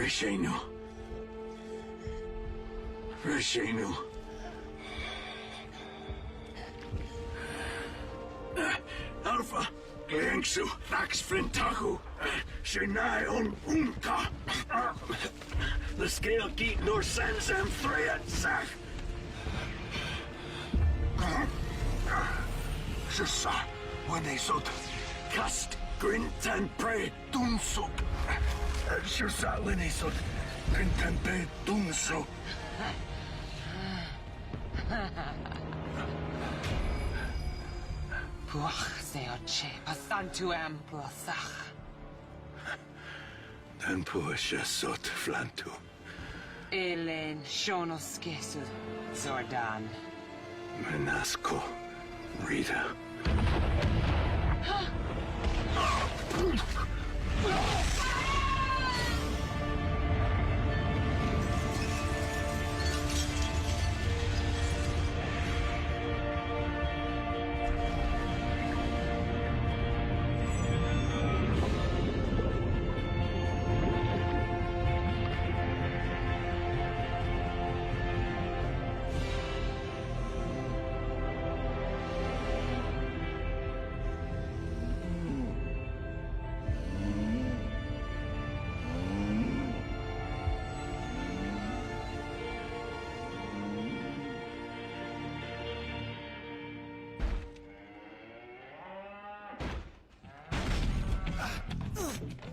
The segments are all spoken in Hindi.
Rishenu. Rishenu. Alpha. Gleengsu. Nax Flintahu. Shinai on Unka. The scale geet nor Sansam 3 at Zach. Shusa. When they sot. Cast. Grintan Pre. Dunsuk. Shusa Linisot. Grintan Pre. Dunsuk. Puach seoche pasantu amplosach. Dan Puasha Sot Flantu. Elen shonoskesu Zordan. Menasco. Rita.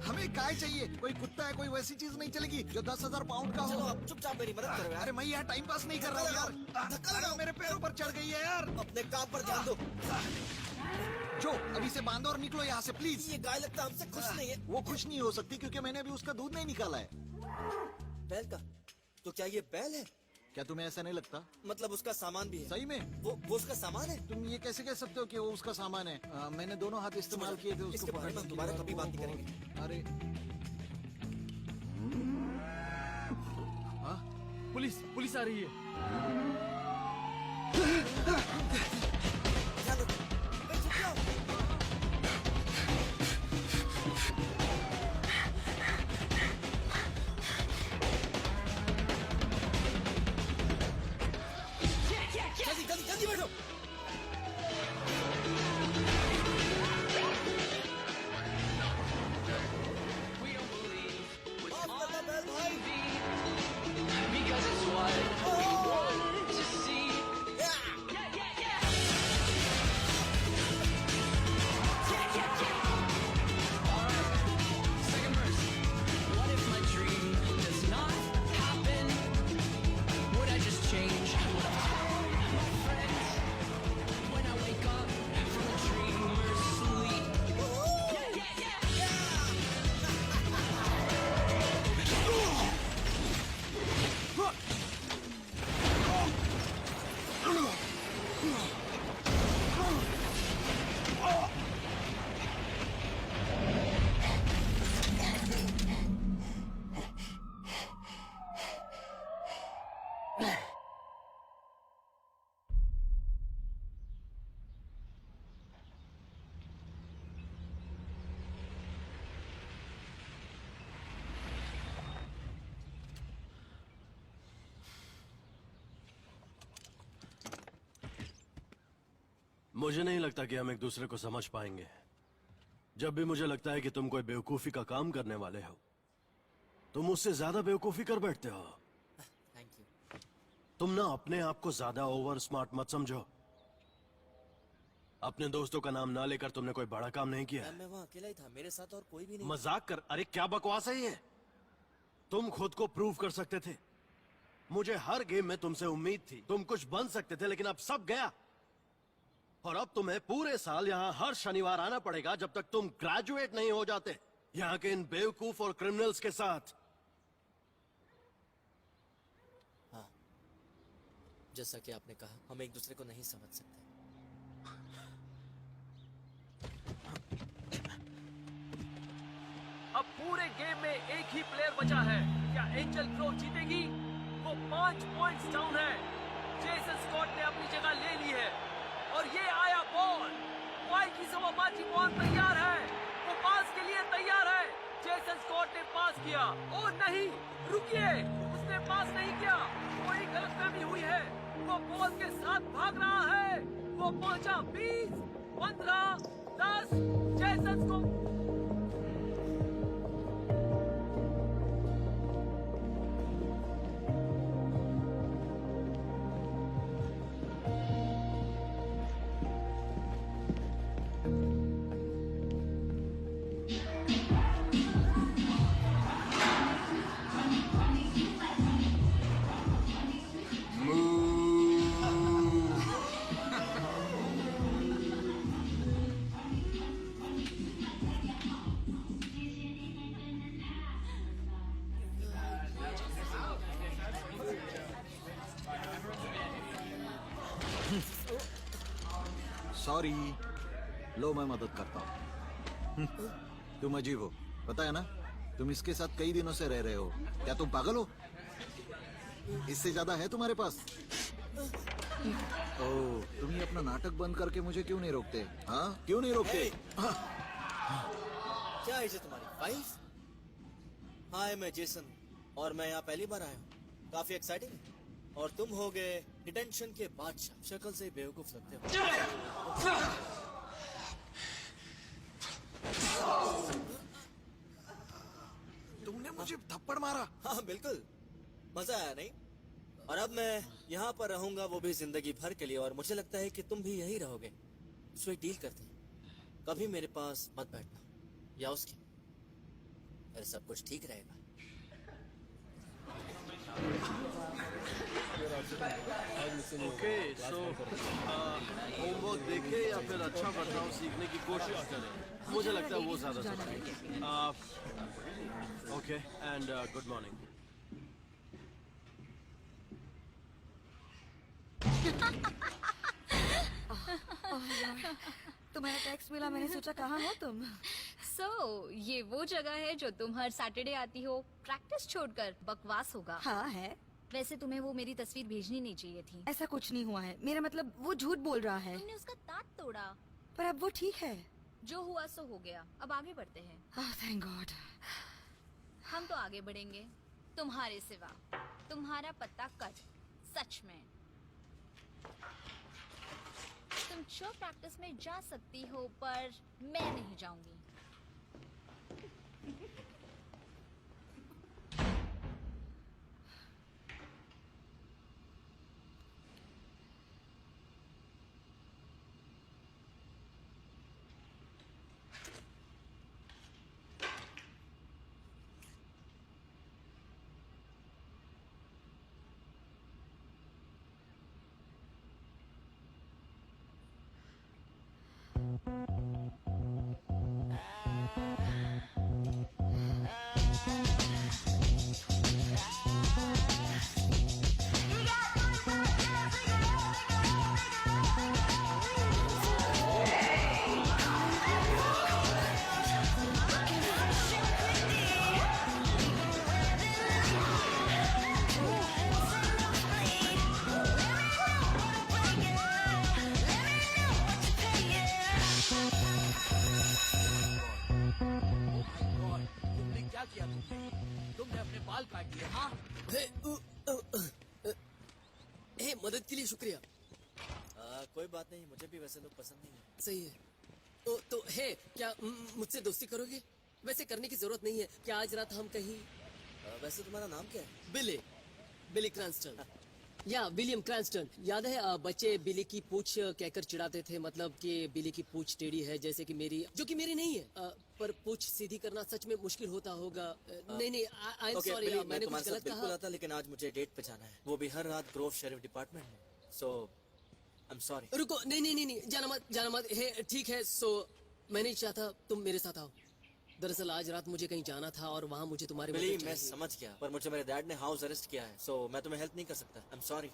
हमें काय चाहिए? कोई कुत्ता है, कोई वैसी चीज नहीं चलेगी जो 10,000 पाउंड का चलो हो। आप चुपचाप मेरी मदद करो यार। अरे मैं यहाँ टाइम पास नहीं कर रहा हूँ यार। धक्का लगाओ। मेरे पैरों पर चढ़ गई है यार। अपने काम पर ध्यान दो। जो अभी से बांधो और निकलो यहाँ से प्लीज। ये गाय लगता हमसे खुश नहीं है। वो खुश नहीं हो सकती क्योंकि मैंने अभी उसका दूध नहीं निकाला है। बैल का? तो क्या ये बैल है? क्या तुम्हें ऐसा नहीं लगता? मतलब उसका सामान भी है? सही में? वो उसका सामान है? तुम ये कैसे कह सकते हो कि वो उसका सामान है? मैंने दोनों हाथ इस्तेमाल किए थे उसको इसके बारे में पकड़ने के दोबारा लिए। कभी बात नहीं करेंगे। अरे हाँ? पुलिस आ रही है। ध्यान रखो। ए, छुप जाओ। जल्दी बैठो। माफ करना बैल भाई। Because it's what we want to see. या! Second verse. What if my dream does not happen? Would I just change what I've told my friends when I wake up from a dreamer's sleep? मुझे नहीं लगता कि हम एक दूसरे को समझ पाएंगे। जब भी मुझे लगता है कि तुम कोई बेवकूफी का काम करने वाले हो, तुम उससे ज्यादा बेवकूफी कर बैठते हो। Thank you. तुम ना अपने आप को ज्यादा ओवर स्मार्ट मत समझो। अपने दोस्तों का नाम ना लेकर तुमने कोई बड़ा काम नहीं किया। मैं वहाँ अकेला ही था, मेरे साथ और कोई भी नहीं। मजाक कर। अरे क्या बकवास है ये? तुम खुद को प्रूव कर सकते थे। मुझे हर गेम में तुमसे उम्मीद थी, तुम कुछ बन सकते थे, लेकिन अब सब गया। और अब तुम्हें पूरे साल यहाँ हर शनिवार आना पड़ेगा जब तक तुम ग्रेजुएट नहीं हो जाते, यहाँ के इन बेवकूफ और क्रिमिनल्स के साथ। हाँ, जैसा कि आपने कहा, हम एक दूसरे को नहीं समझ सकते। अब पूरे गेम में एक ही प्लेयर बचा है। क्या एंजल ग्रो जीतेगी? वो 5 पॉइंट्स डाउन है। जेसन स्कॉट ने अपनी जगह ले ली है और ये आया बॉल। वाई की सवाबाजी बॉल तैयार है। वो पास के लिए तैयार है। जेसन स्कॉट ने पास किया। ओ नहीं, रुकिए, उसने पास नहीं किया, कोई गलतफहमी हुई है। वो बॉल के साथ भाग रहा है। वो पहुंचा 20, 15, 10, जेसन स्कॉट। सॉरी, लो मैं मदद करता हूँ। तुम अजीब हो, पता है ना? तुम इसके साथ कई दिनों से रह रहे हो। क्या तुम पागल हो? इससे ज्यादा है तुम्हारे पास? ओह, तुम ये अपना नाटक बंद करके मुझे क्यों नहीं रोकते? हाँ, क्यों नहीं रोकते? क्या है तुम्हारी फाइल्स? हाय, मैं जेसन और मैं यहाँ पहली बार आया हूँ। काफी एक्साइटिंग है। और तुम हो गए डिटेंशन के बादशाह। शक्ल से ही बेवकूफ लगते हो। तुमने मुझे थप्पड़ मारा। हाँ बिल्कुल, मजा आया नहीं? और अब मैं यहाँ पर रहूंगा, वो भी जिंदगी भर के लिए। और मुझे लगता है कि तुम भी यही रहोगे। सो एक डील करते हैं, कभी मेरे पास मत बैठना या उसके, फिर सब कुछ ठीक रहेगा। ओके, सो होमवर्क देखे या फिर अच्छा बर्ताव सीखने की कोशिश करें। मुझे लगता है वो ज्यादा जरूरी है। Okay, and good morning. तुम्हारा टेक्स्ट मिला, मैंने सोचा कहाँ हो तुम। ये वो जगह है जो तुम हर सैटरडे आती हो प्रैक्टिस छोड़कर। बकवास होगा। हाँ है। वैसे तुम्हें वो मेरी तस्वीर भेजनी नहीं चाहिए थी। ऐसा कुछ नहीं हुआ है, मेरा मतलब वो झूठ बोल रहा है। तुमने उसका दांत तोड़ा। पर अब वो ठीक है। जो हुआ सो हो गया, अब आगे बढ़ते हैं। Thank God. हम तो आगे बढ़ेंगे, तुम्हारे सिवा। तुम्हारा पत्ता कट, सच में। तुम शो प्रैक्टिस में जा सकती हो, पर मैं नहीं जाऊंगी। तुमने अपने बाल काट दिए। हाँ, मदद के लिए शुक्रिया। कोई बात नहीं, मुझे भी वैसे लोग पसंद नहीं है। सही है। तो है क्या मुझसे दोस्ती करोगे? वैसे करने की जरूरत नहीं है। क्या आज रात हम कहीं? वैसे तुम्हारा नाम क्या है? बिली क्रैंस्टन। या विलियम क्रैंस्टन। याद है बच्चे बिली की पूछ कहकर चिढ़ाते थे, मतलब कि बिली की पूछ टेढ़ी है जैसे कि मेरी, जो कि मेरी नहीं है। पर पूछ सीधी करना सच में मुश्किल होता होगा। नहीं, आई एम सॉरी, मैंने कुछ गलत बिल्कुल आता, लेकिन आज मुझे डेट पे जाना है, वो भी हर रात ग्रोव शेरिफ डिपार्टमेंट में। सो आई एम सॉरी। रुको, नहीं, जाना मत है। ठीक है, सो मैं नहीं चाहता तुम मेरे साथ आओ। दरअसल आज रात मुझे कहीं जाना था और वहाँ मुझे तुम्हारी मदद चाहिए। मैं समझ गया, पर मुझे मेरे डैड ने हाउस अरेस्ट किया है, सो मैं तुम्हें हेल्प नहीं कर सकता। I am sorry.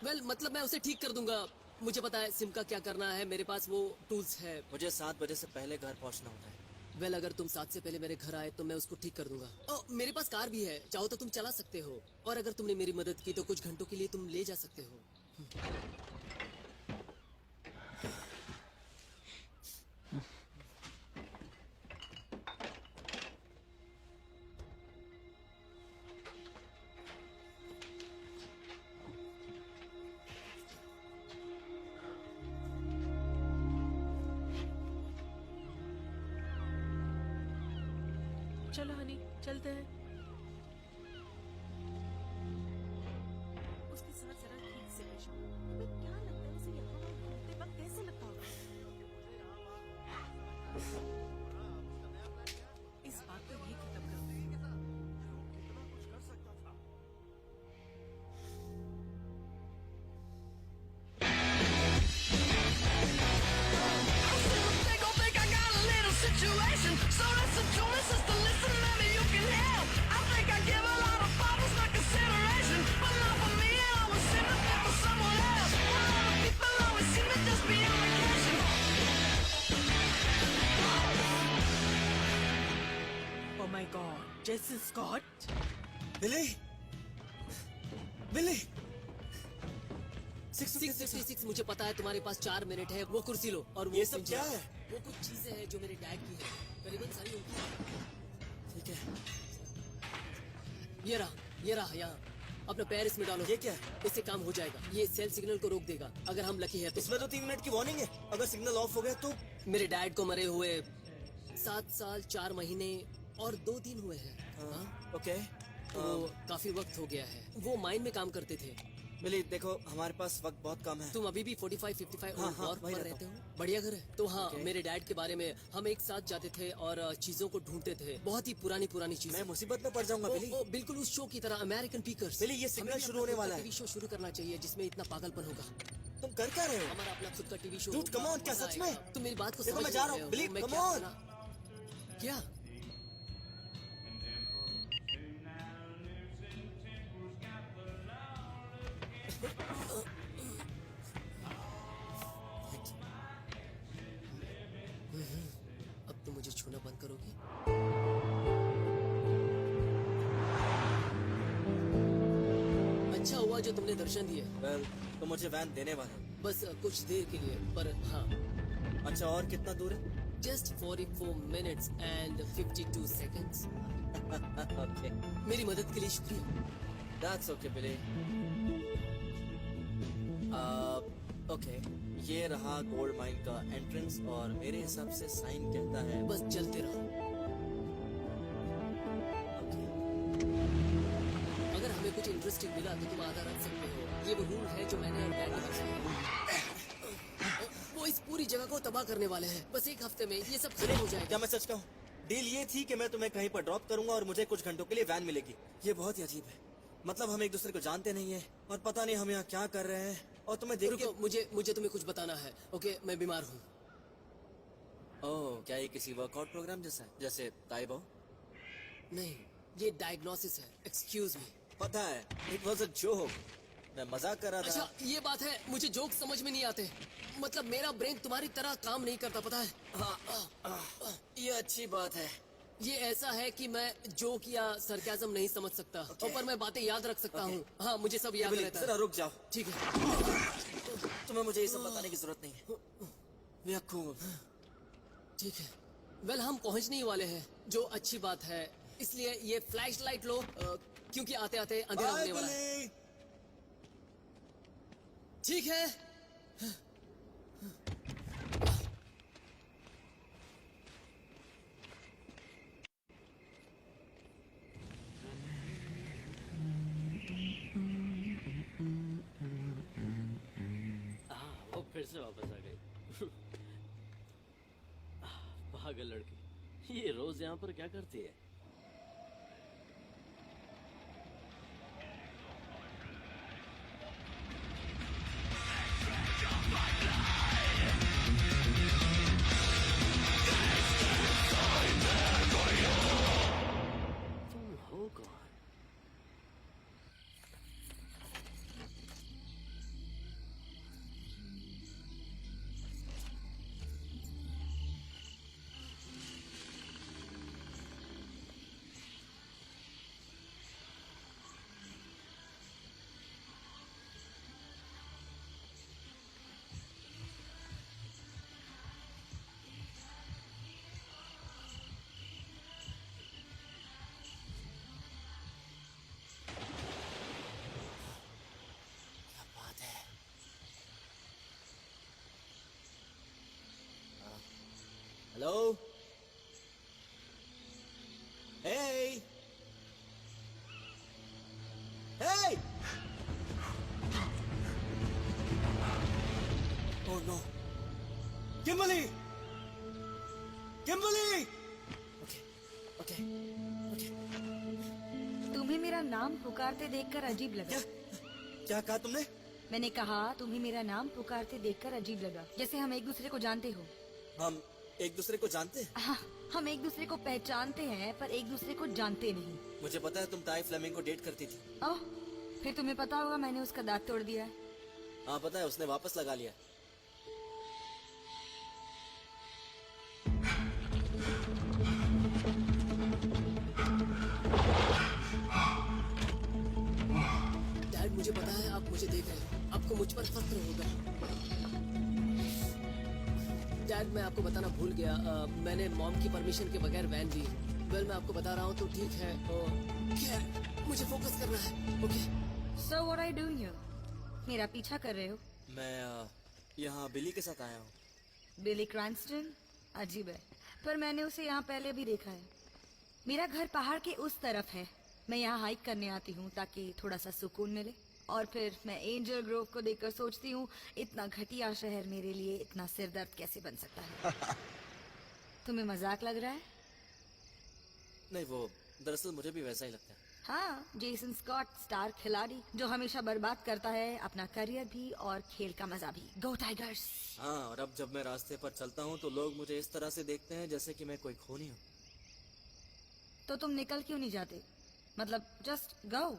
वेल, मतलब मैं उसे ठीक कर दूंगा। मुझे पता है सिम का क्या करना है, मेरे पास वो टूल्स है। मुझे 7 बजे से पहले घर पहुंचना होता है। वेल, अगर तुम 7 से पहले मेरे घर आए तो मैं उसको ठीक कर दूंगा। मेरे पास कार भी है, चाहो तो तुम चला सकते हो। और अगर तुमने मेरी मदद की तो कुछ घंटों के लिए तुम ले जा सकते हो। चलो हनी, चलते हैं। उसके साथ जरा ठीक से पेश आओ। तुम्हें क्या लगता है उसे यहाँ वहाँ घूमते वक्त कैसे लगता होगा? इस बात को यही खत्म करो। Oh my God, Jason Scott! बिली, बिली, 666 मुझे पता है तुम्हारे पास 4 मिनट है। वो कुर्सी लो और वो ये सब पिंजरा। क्या है? वो कुछ चीजें हैं जो मेरे डैड की है, करीबन सारी उनकी हैं। ठीक है। ये रहा यहाँ। अपना पैर इसमें डालो। ये क्या है? इससे काम हो जाएगा। ये सेल सिग्नल को रोक देगा अगर हम लकी है तो। इसमें तो 3 मिनट की वार्निंग है। अगर सिग्नल ऑफ हो गया तो? मेरे डैड को मरे हुए 7 साल 4 महीने और 2 दिन हुए हैं। हाँ? ओके। तो काफी वक्त हो गया है। वो माइन में काम करते थे। बिली देखो, हमारे पास वक्त बहुत कम है। तुम अभी भी 45-55 हाँ, और वहीं पर रहता रहते हो? बढ़िया घर है। तो हाँ, Okay. मेरे डैड के बारे में हम एक साथ जाते थे और चीजों को ढूंढते थे। बहुत ही पुरानी चीजें। मैं मुसीबत में पड़ जाऊंगा बिली। बिल्कुल उस शो की तरह, अमेरिकन पीकर्स। बिली, ये सिग्नल शुरू होने वाला है। टीवी शो शुरू करना चाहिए जिसमें इतना पागलपन होगा। तुम कर क्या रहे हो? हमारा अपना खुद का TV show. Dude, come on, क्या मजा सच आएगा। में? तुम मेरी बात को देखो, समझ मैं जा नहीं रहा हूँ। रहे हो। बिली, मैं come क्या on। करना- क्या? अब तुम मुझे छूना बंद करोगे? अच्छा हुआ जो तुमने दर्शन दिए। वेल, तो मुझे वैन देने वाला। बस कुछ देर के लिए, पर हाँ। अच्छा, और कितना दूर है? Just 44 minutes and 52 seconds. Okay, मेरी मदद के लिए शुक्रिया। That's okay Billy. ओके, ये रहा गोल्ड माइन का एंट्रेंस और मेरे हिसाब से साइन कहता है बस चलते रहो। ओके। अगर हमें कुछ इंटरेस्टिंग मिला तो तुम आधा रख सकते हो। ये वो रूल है जो मैंने और डैड ने बनाया है। वो इस पूरी जगह को तबाह करने वाले हैं। बस एक हफ्ते में ये सब खत्म हो जाएगा। क्या मैं सच कहूँ? डील ये थी कि मैं तुम्हें कहीं पर ड्रॉप करूंगा और मुझे कुछ घंटों के लिए वैन मिलेगी। ये बहुत ही अजीब है। मतलब हम एक दूसरे को जानते नहीं है और पता नहीं हम यहाँ क्या कर रहे हैं। और तुम्हें देख रुको, मुझे तुम्हें कुछ बताना है। ओके, मैं बीमार हूँ। ओह, क्या ये किसी वर्कआउट प्रोग्राम जैसा है? जैसे ताइबो? नहीं, ये डायग्नोसिस है। Excuse me. पता है, इट वाज अ जोक। मैं मजाक कर रहा था। अच्छा, ये बात है। मुझे जोक समझ में नहीं आते। मतलब मेरा ब्रेन तुम्हारी तरह काम नहीं करता, पता है? ये अच्छी बात है। ये ऐसा है कि मैं जोक या सरकाज़म नहीं समझ सकता। पर मैं बातें याद रख सकता हूँ। हाँ, मुझे सब याद रहता जरा है। रुक जाओ। ठीक है। तुम्हें मुझे ये सब बताने की जरूरत नहीं है। याकूब, ठीक है। वेल, हम पहुंचने ही वाले हैं, जो अच्छी बात है। इसलिए ये फ्लैश लाइट लो, क्योंकि आते आते अंधेरा बाय होने वाला है। बिली। ठीक है। वो फिर से वापस आ गई। पागल लड़की, ये रोज यहाँ पर क्या करती है? तुम हो कौन? Kimberley, Kimberley. Okay okay okay. तुम्हें मेरा नाम पुकारते देखकर अजीब लगा। क्या कहा तुमने? मैंने कहा तुम्हें मेरा नाम पुकारते देखकर अजीब लगा, जैसे हम एक दूसरे को जानते हो। हम एक दूसरे को जानते हैं? हाँ, हम एक दूसरे को पहचानते हैं पर एक दूसरे को जानते नहीं। मुझे पता है तुम टाई फ्लेमिंग को डेट करती थी। ओह, फिर तुम्हें पता होगा मैंने उसका दांत तोड़ दिया है। हाँ पता है, उसने वापस लगा लिया। डैड मुझे पता है आप मुझे देख रहे हो, आपको मुझ पर फख्र होगा। डैड मैं आपको बताना भूल गया, मैंने मॉम की परमिशन के बगैर वैन ली। वेल मैं आपको बता रहा हूँ तो ठीक है। खैर मुझे फोकस करना है। Okay. So what are you doing here? मेरा पीछा कर रहे हो? मैं यहाँ बिली के साथ आया हूँ। बिली क्रैंस्टन? अजीब है, पर मैंने उसे यहाँ पहले भी देखा है। मेरा घर पहाड़ के उस तरफ है। मैं यहाँ हाइक करने आती हूँ ताकि थोड़ा सा सुकून मिले, और फिर मैं एंजल ग्रोव को देखकर सोचती हूँ इतना घटिया शहर मेरे लिए इतना सिरदर्द कैसे बन सकता है। तुम्हें मजाक लग रहा है? नहीं, वो दरअसल मुझे भी वैसा ही लगता है। हाँ, जेसन स्कॉट, स्टार खिलाड़ी जो हमेशा बर्बाद करता है अपना करियर भी और खेल का मजा भी। गो टाइगर्स। हाँ, और अब जब मैं रास्ते पर चलता हूँ तो लोग मुझे इस तरह से देखते हैं जैसे कि मैं कोई खूनी हूँ। तो तुम निकल क्यों नहीं जाते? मतलब जस्ट गो।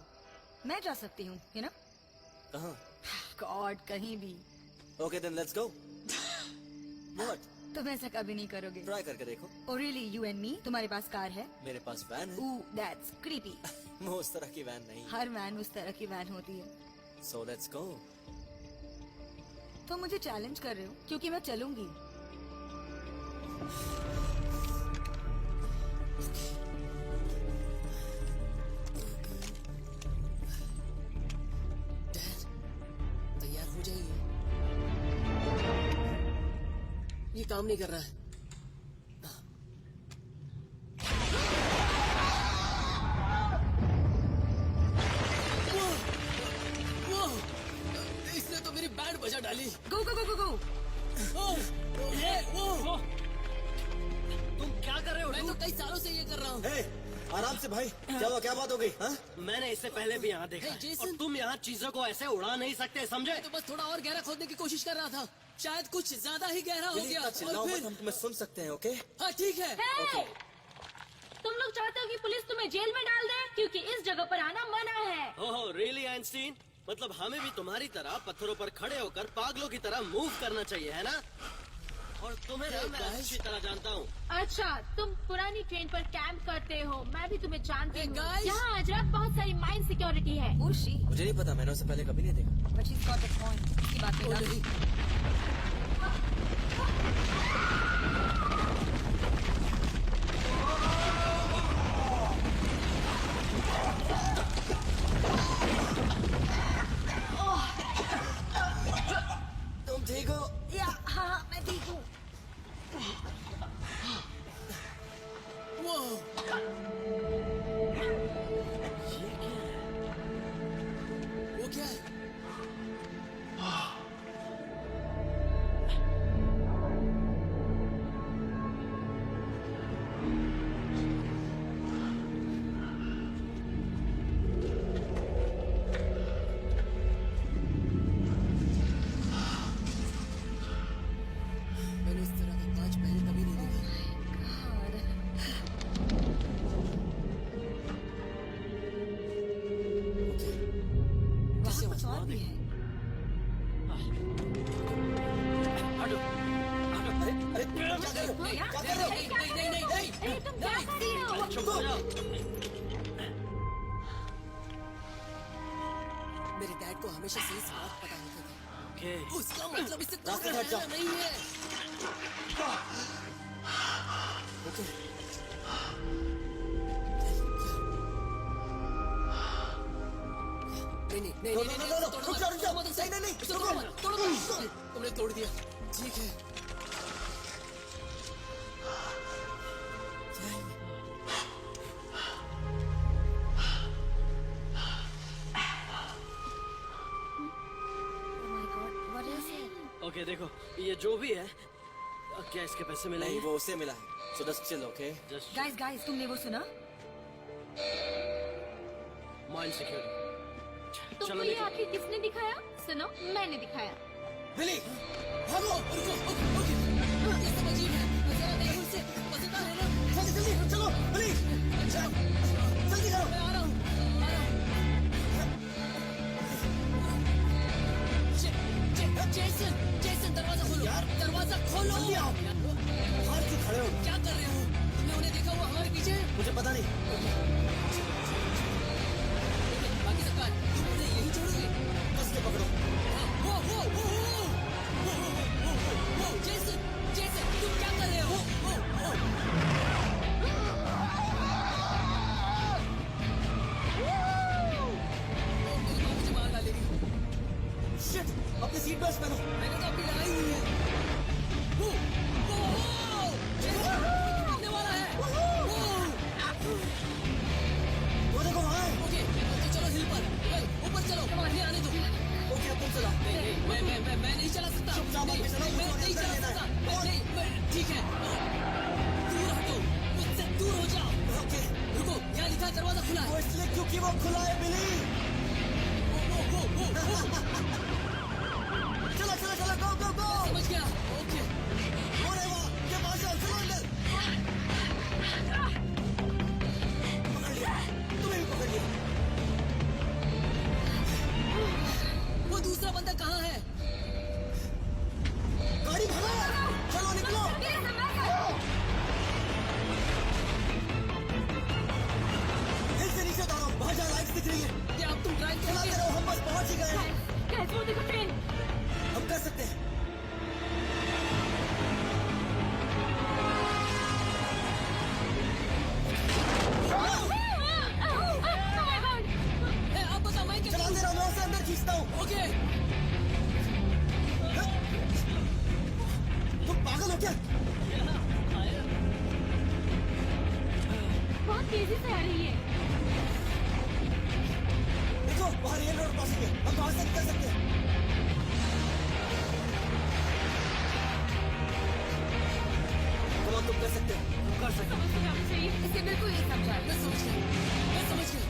मैं जा सकती हूँ, यू नो। कहाँ? गॉड, कहीं भी। Okay then let's go. What? तुम ऐसा कभी नहीं करोगे। ट्राई करके देखो। Oh really, you and me? तुम्हारे पास कार है? मेरे पास वैन है। Ooh, that's creepy. वो उस तरह की वैन नहीं। हर वैन उस तरह की वैन होती है। So let's go. तो मुझे चैलेंज कर रहे हो क्योंकि मैं चलूंगी। डैड तैयार हो जाइए, ये काम नहीं कर रहा है। इसने तो मेरी बैंड बजा डाली। गो गो गो गो गो। तुम क्या कर रहे हो? मैं तो कई सालों से ये कर रहा हूँ। हे, आराम से भाई। क्या हुआ, क्या बात हो गई? हाँ? मैंने इससे पहले भी यहाँ देखा Hey, है। Jason! और तुम यहाँ चीजों को ऐसे उड़ा नहीं सकते, समझे? मैं तो बस थोड़ा और गहरा खोदने की कोशिश कर रहा था, शायद कुछ ज्यादा ही गहरा हो बिली, गया। इतना चिल्लाओ और मत, फिर हम तुम्हें सुन सकते हैं। ओके? हाँ ठीक है। तुम लोग चाहते हो कि पुलिस तुम्हें जेल में डाल दे क्योंकि इस जगह पर आना मना है। Oh really Einstein? मतलब हमें भी तुम्हारी तरह पत्थरों पर खड़े होकर पागलों की तरह मूव करना चाहिए, है ना? और तुम्हें ना मैं अच्छी तरह जानता हूँ। अच्छा, तुम पुरानी ट्रेन पर कैंप करते हो, मैं भी तुम्हें जानती Hey, हूँ। guys! यहाँ आज रात बहुत सारी माइन सिक्योरिटी है। Oh, she. मुझे नहीं पता, मैंने उससे पहले कभी नहीं देखा। But she's got a point. इसकी बात ओ में नहीं, तुम ठीक हो? या हाँ, मैं ठीक हूँ। वो क्या है? मैंने इस तरह का कांच पहले कभी नहीं देखा। ओके, कैसे वहाँ कुछ और भी है। हटो, हटो। अरे क्या कर रहे हो? क्या कर रहे हो? नहीं, अरे तुम क्या कर रही हो? चुप हो जाओ। मेरे डैड को हमेशा सही बात पता होता था। ओके। उसका मतलब इससे दूर रास्ते से हट जाओ। रहना नहीं है। ओके। नहीं, नो, नो, नो, नो, रुक जाओ, रुक जाओ। नहीं, नहीं, तोड़ो मत। तुमने तोड़ दिया, ठीक है। Oh my God, what is it? Okay देखो, ये जो भी है क्या इसके पैसे मिले? नहीं, वो उसे मिला है। So just chill, okay? Guys guys, तुमने वो सुना? Mind security. तुमको ये आखिर किसने दिखाया? सुनो, मैंने दिखाया। बिली, भागो! रुको! ये सब अजीब है। जरा देखो इसे। मजेदार है ना? जल्दी चलो, बिली, जल्दी करो। मैं आ रहा हूँ। जेसन, दरवाजा खोलो। दरवाजा खोलो। जल्दी आओ। बाहर क्यों खड़े हो? क्या कर रहे हो? तुमने उन्हें देखा हुआ हमारे पीछे? मुझे पता नहीं। बाकी सब का तुम उन्हें यही छोड़ोगे? कस के पकड़ो। जेसन, तुम क्या कर रहे हो? मुझे मार डालेगी। Shit, अपनी सीट बेल्ट पहनो। मैंने तो अपनी लगाई हुई है। जेसन, आने वाला है। वो देखो वहाँ है। ओके, तो चलो हिल पर। ऊपर चलो। मुझे आने दो। ओके, अब तुम चला। मैं नहीं चला सकता। चुपचाप आगे चलो, मैं मुझे नहीं अंदर चला लेना है। सकता। नहीं, ठीक है। दूर हटो, मुझसे दूर हो जाओ। ओके, रुको, यहाँ लिखा है दरवाजा खुला वो है। इसलिए क्योंकि वो खुला है, बिली। चला, go! समझ गया। ओके, वो रहे वहाँ, ये मार्शल, चलो अंदर। पकड़ लिया, तुम्हें भी पकड़ लिया। वो दूसरा बंदा कहाँ है? गाड़ी भगाओ, चलो निकलो। हिल से नीचे उतारो, वहाँ जहाँ लाइट्स दिख रही है। क्या अब तुम ड्राइव चलाते करोगे? रहो, हम बस पहुँच ही गए हैं। वो देखो ट्रेन। हम कर सकते हैं। अब बताओ मैं क्या चलाते रहो, मैं उसे अंदर खींचता हूँ। ओके, तुम पागल हो क्या? बहुत तेजी से आ रही है। देखो, वहाँ रेल रोड क्रॉसिंग है, हम वहाँ से निकल सकते हैं। तुम कर सकते हो। इसे बिल्कुल नहीं समझा। मैं समझ गया।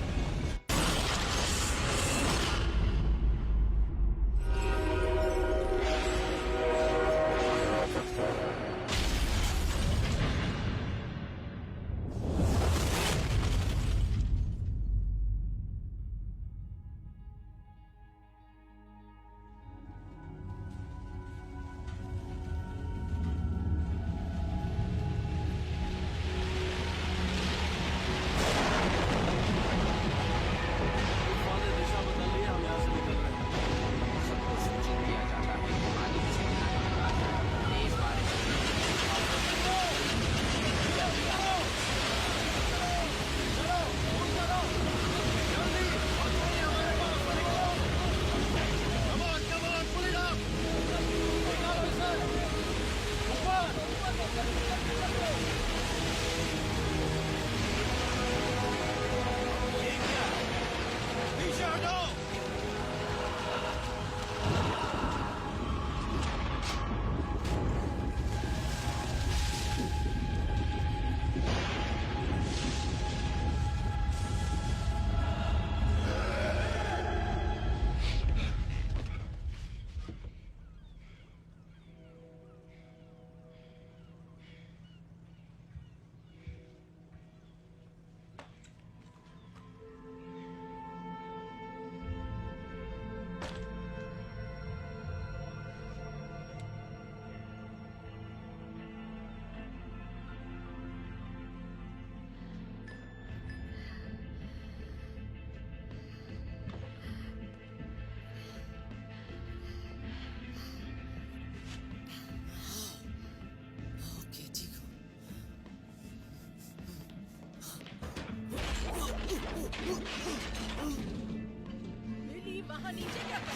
वहाँ नीचे क्या कर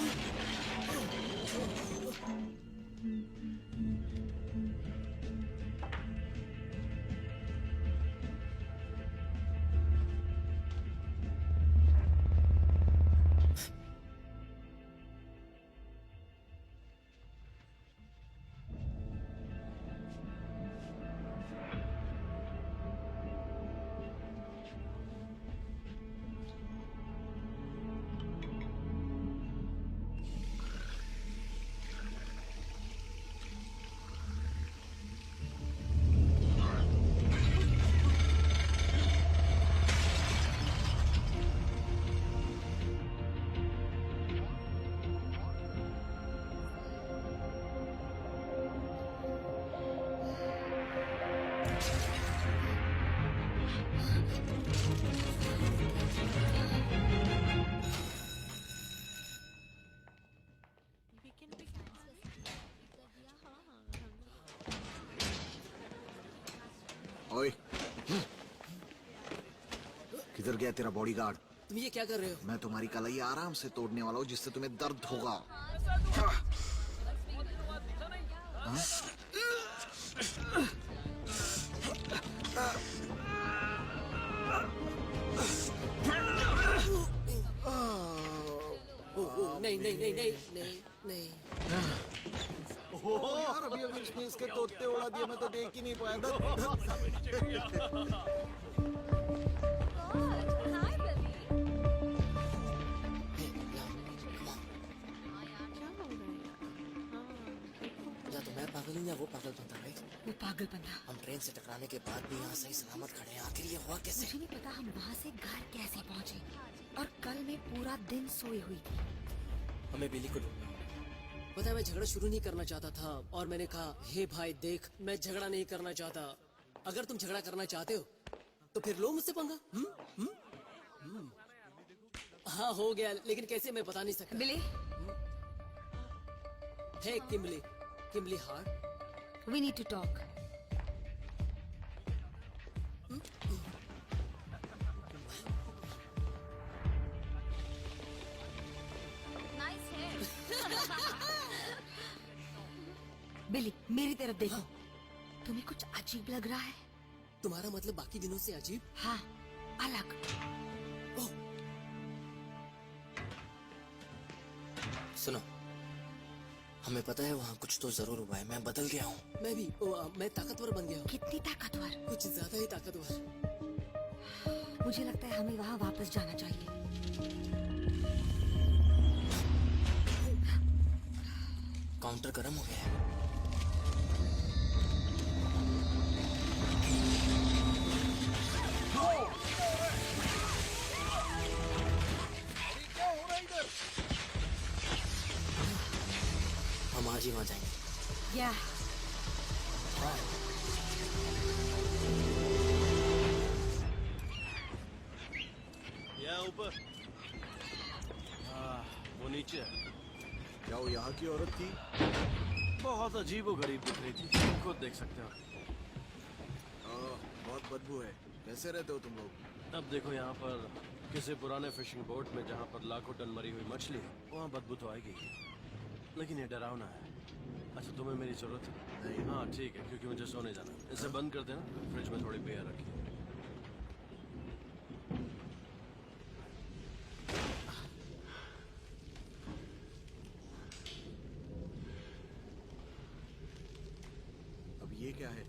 किधर गया तेरा बॉडीगार्ड? तुम ये क्या कर रहे हो? मैं तुम्हारी कलाई आराम से तोड़ने वाला हूँ, जिससे तुम्हें दर्द होगा। हाँ? नहीं नहीं नहीं नहीं नहीं नहीं। ओह यार, अभी इसने इसके तोते उड़ा दिए, मैं तो देख ही नहीं पाया। Hi baby. या तो मैं पागल हूँ या वो पागल बनता है। वो पागल बंदा। हम ट्रेन से टकराने के बाद भी यहाँ सही सलामत खड़े हैं, आखिर ये हुआ कैसे? मुझे नहीं पता हम वहाँ से घर कैसे पहुँचे, और कल मैं पूरा दिन सोई हुई थी। हमें बिली को ढूंढना होगा। पता है मैं झगड़ा शुरू नहीं करना चाहता था, और मैंने कहा हे भाई देख, मैं झगड़ा नहीं करना चाहता। अगर तुम झगड़ा करना चाहते हो तो फिर लो मुझसे पंगा। हाँ हो गया, लेकिन कैसे मैं बता नहीं सकता। Billy, hey Kimly, Kimly Hart, we need to talk. Nice hair. Billy, मेरी तरफ देखो। तुम्हें कुछ अजीब लग रहा है? तुम्हारा मतलब बाकी दिनों से अजीब? हाँ, अलग। ओह, सुनो, हमें पता है वहाँ कुछ तो जरूर हुआ है। मैं बदल गया हूँ। मैं भी मैं ताकतवर बन गया हूँ। कितनी ताकतवर? कुछ ज्यादा ही ताकतवर। मुझे लगता है हमें वहाँ वापस जाना चाहिए। काउंटर गर्म हो गया है। हम आज ही वहाँ जाएंगे। या या ऊपर। वो नीचे है। क्या वो यहाँ की औरत थी? बहुत अजीब व गरीब दिख रही थी, तुम खुद देख सकते हो। बहुत बदबू है। कैसे रहते हो तुम लोग? अब देखो, यहाँ पर किसी पुराने फिशिंग बोट में जहाँ पर लाखों टन मरी हुई मछली है, वहाँ बदबू तो आएगी, लेकिन ये डरावना है। अच्छा, तुम्हें मेरी जरूरत है? नहीं। हाँ ठीक है, क्योंकि मुझे सोने जाना है। इसे बंद कर देना, फ्रिज में थोड़ी बियर रखी। अब ये क्या है?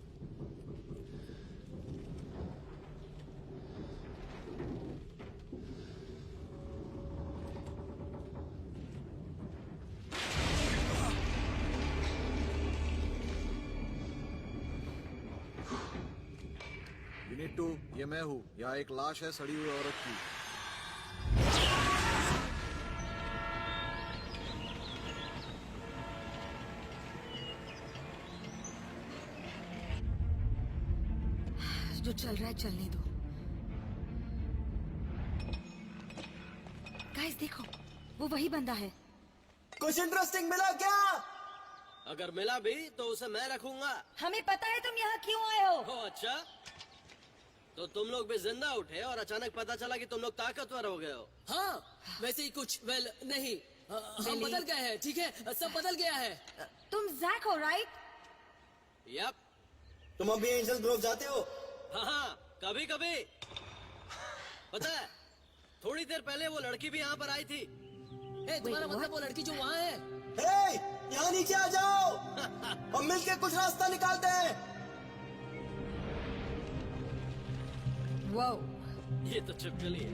यूनिट 2, ये मैं हूँ। यहाँ एक लाश है सड़ी हुई औरत की। जो चल रहा है चलने दो। गाइस देखो, वो वही बंदा है। कुछ इंटरेस्टिंग मिला क्या? अगर मिला भी तो उसे मैं रखूंगा। हमें पता है तुम यहाँ क्यों आए हो। ओ अच्छा, तो तुम लोग भी जिंदा उठे और अचानक पता चला कि तुम लोग ताकतवर हो गए हो। हाँ वैसे ही कुछ। वेल नहीं, हम बिली। बदल गए हैं। ठीक है, सब बदल गया है। तुम जैक हो, राइट? यप। तुम अभी एंजल ग्रोव जाते हो? हाँ, कभी कभी। पता है, थोड़ी देर पहले वो लड़की भी यहाँ पर आई थी। हे, तुम्हारा Wait, मतलब वो लड़की जो वहाँ है? हे, यहाँ नीचे आ जाओ। हम मिलके कुछ रास्ता निकालते हैं। वो ये तो छिपकली है।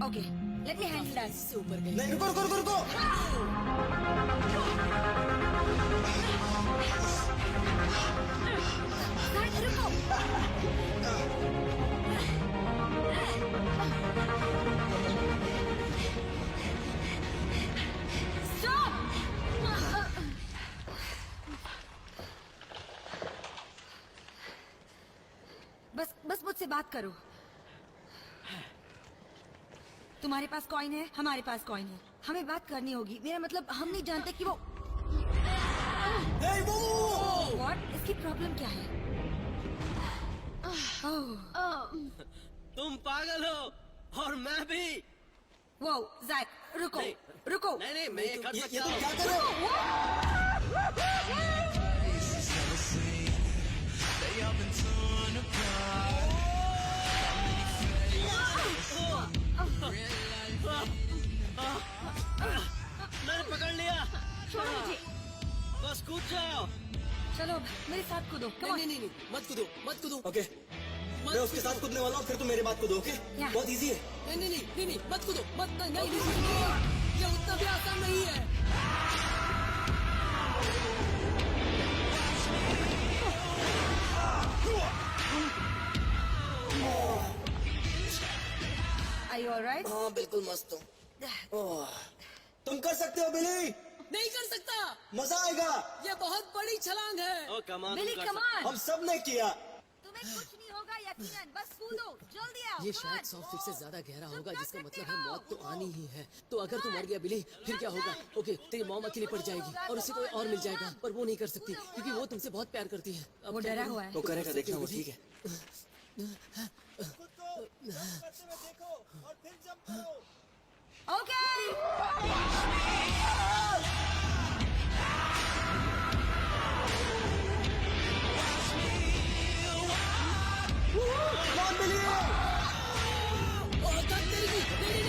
Okay, let me handle that. इससे ऊपर गई। नहीं, रुको रुको रुको रुको। गाइस रुको। बस मुझसे बात करो। तुम्हारे पास कॉइन है, हमारे पास कॉइन है। हमें बात करनी होगी। मेरा मतलब हम नहीं जानते कि वो हे, वो। व्हाट, इसकी प्रॉब्लम क्या है? ओह, तुम पागल हो। और मैं भी। वो जैक रुको नहीं, रुको। नहीं नहीं, मैं ये कर ये सकता तुम हूँ। क्या कर रहे हो? मैंने पकड़ लिया। छोड़ो मुझे। बस कूद जाओ। चलो मेरे साथ कूदो। Come on. नहीं, मत कूदो, मत कूदो। ओके, मैं उसके साथ कूदने वाला हूँ, फिर तुम मेरे बाद कूदो, ओके? Yeah. बहुत इजी है। नहीं, मत कूदो, मत नहीं, ये उतना भी आसान नहीं है। Are you alright? हाँ बिल्कुल मस्त हूँ। ओह, तुम कर सकते हो बिली, नहीं कर सकता, मजा आएगा। ये बहुत बड़ी छलांग है। ओ कमान, बिली कम ऑन। हम सब ने किया। तुम्हें कुछ नहीं होगा यकीनन, बस कूदो जल्दी आओ। ये Come शायद on. 100 फीट से ज्यादा गहरा होगा, तुम कर जिसका सकते मतलब है हो। मौत तो आनी ही है। तो अगर तू मर गया बिली, फिर क्या होगा? ओके, तेरी मॉम अकेली पड़ जाएगी और उसे कोई और मिल जाएगा, पर वो नहीं कर सकती क्योंकि वो तुमसे बहुत प्यार करती है। अब वो क्या डरा करूं? हुआ है। वो करेगा, देखना वो ठीक है। Okay. ओह, धक तेरी की। नहीं।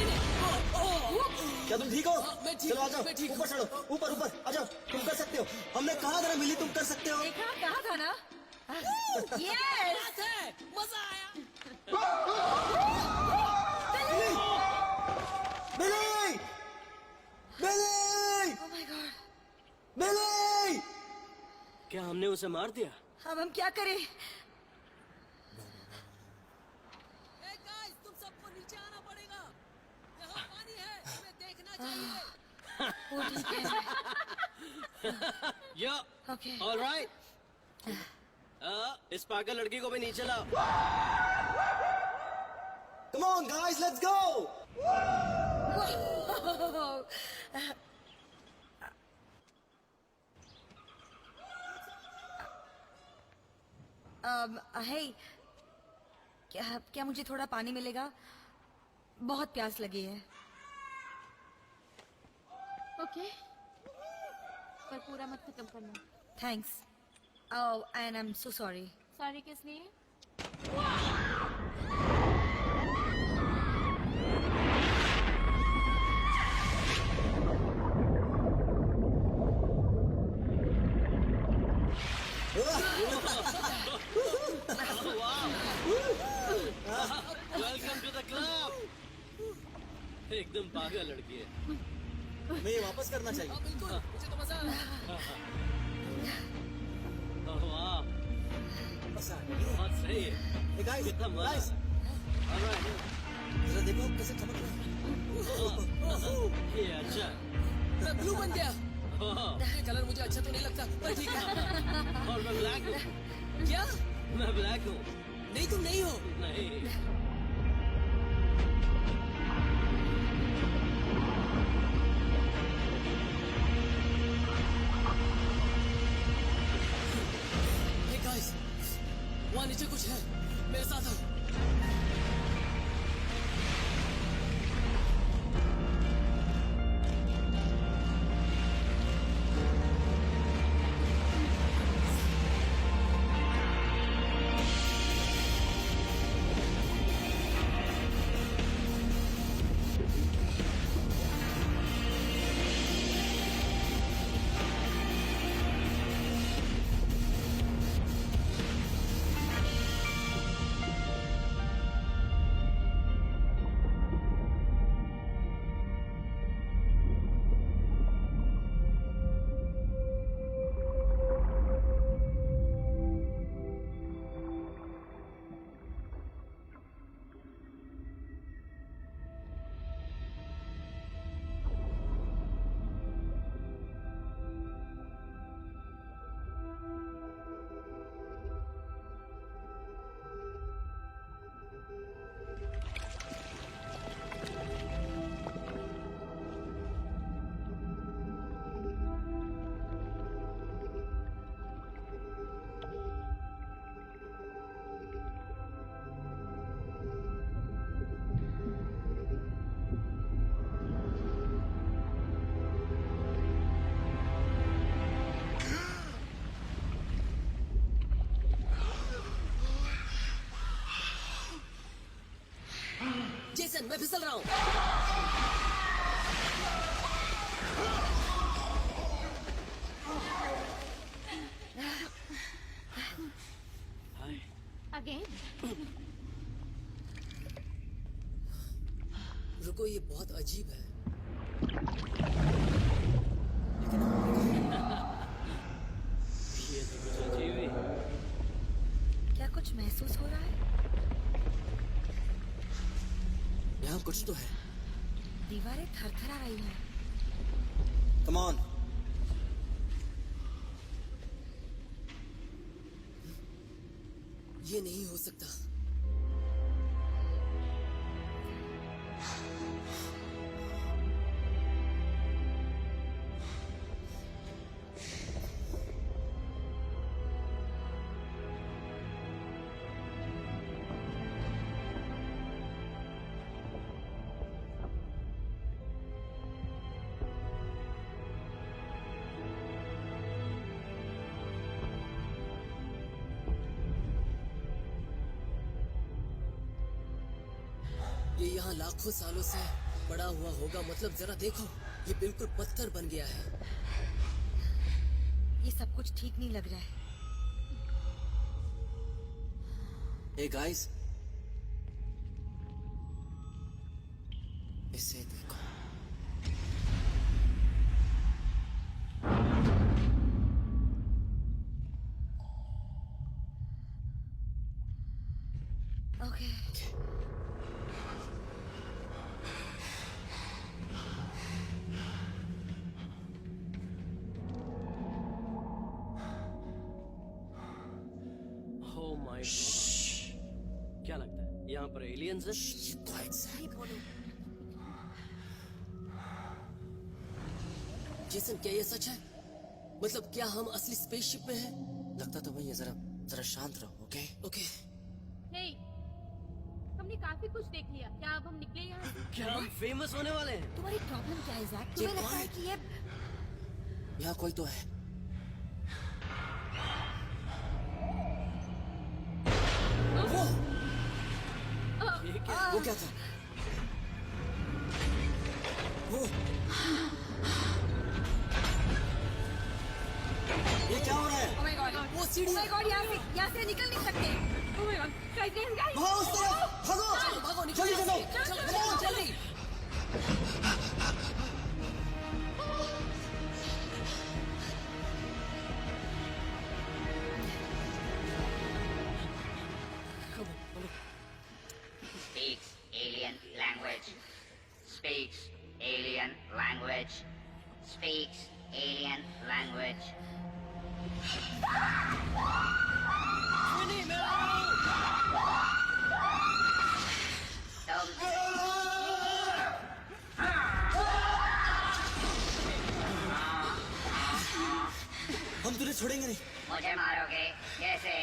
क्या तुम ठीक हो? मैं ठीक चलो आ हूँ, जाओ, मैं ठीक हूँ। ऊपर चढ़ो, ऊपर आ जाओ, तुम कर सकते हो। हमने कहा था ना मिली, तुम कर सकते हो। देखा कहा था ना? Yes. बात है, मजा आया। बिली, बिली, Oh my God. बिली। क्या हमने उसे मार दिया? अब हम क्या करें? Hey guys, तुम सबको नीचे आना पड़ेगा। यहाँ पानी है, तुम्हें देखना चाहिए। वो ठीक है। या Okay. All right. इस पागल लड़की को भी नीचे लाओ। Come on guys, let's go. hey, क्या मुझे थोड़ा पानी मिलेगा? बहुत प्यास लगी है। ओके, पर पूरा मत खत्म करना। Thanks. Oh, and I'm so sorry. Sorry किस लिए? Welcome to the club. एकदम पागल लड़की है। मैं ये वापस करना चाहिए। हाँ, बिल्कुल, मुझे तो मजा आया। वाह, मजा आ गया। बहुत सही है। Hey guys, कितना मजा guys, आ रहा है। जरा देखो कैसे चमक रहा है। ये अच्छा। मैं ब्लू बन गया। ओह, ये कलर मुझे अच्छा तो नहीं लगता, पर ठीक है। और मैं ब्लैक हूँ। क्या? मैं ब्लैक हूँ। नहीं, तुम नहीं हो। नहीं। Hey guys, वहाँ नीचे कुछ है, मेरे साथ आओ। मैं फिसल रहा हूँ। अगेन रुको, ये बहुत अजीब है। ये तो कुछ अजीब ही। क्या कुछ महसूस हो रहा है? यहाँ कुछ तो है। दीवारें थरथरा रही हैं। Come on. ये नहीं हो सकता। ये यहाँ लाखों सालों से पड़ा हुआ होगा। मतलब जरा देखो, ये बिल्कुल पत्थर बन गया है। ये सब कुछ ठीक नहीं लग रहा है। Hey guys, इसे देखो। ओके। Oh my God. क्या लगता है यहाँ पर एलियंस हैं? नहीं बोलो। जेसन, क्या ये सच है? मतलब क्या हम असली स्पेसशिप में हैं? लगता तो वही है। जरा शांत रहो, ओके? ओके। हे, हमने काफी कुछ देख लिया। क्या अब हम निकले यहाँ से? क्या हम फेमस होने वाले हैं? तुम्हारी प्रॉब्लम क्या है जैक? ये तुम्हें लगता है कौन? कि ये यहाँ कोई तो है। ये क्या? वो क्या था? वो ये क्या हो रहा है? Oh my God! वो सीढ़ी। Oh my God! यहाँ से निकल नहीं सकते। Oh my God, guys! भागो उस तरफ, भागो! चलो भागो, निकलो जल्दी यहाँ से। चलो। चलो चलो जल्दी। Speaks alien language. Speaks alien language. Speaks alien language. नहीं, मैं आ रहा हूँ। तुम हम तुझे छोड़ेंगे नहीं। मुझे मारोगे कैसे?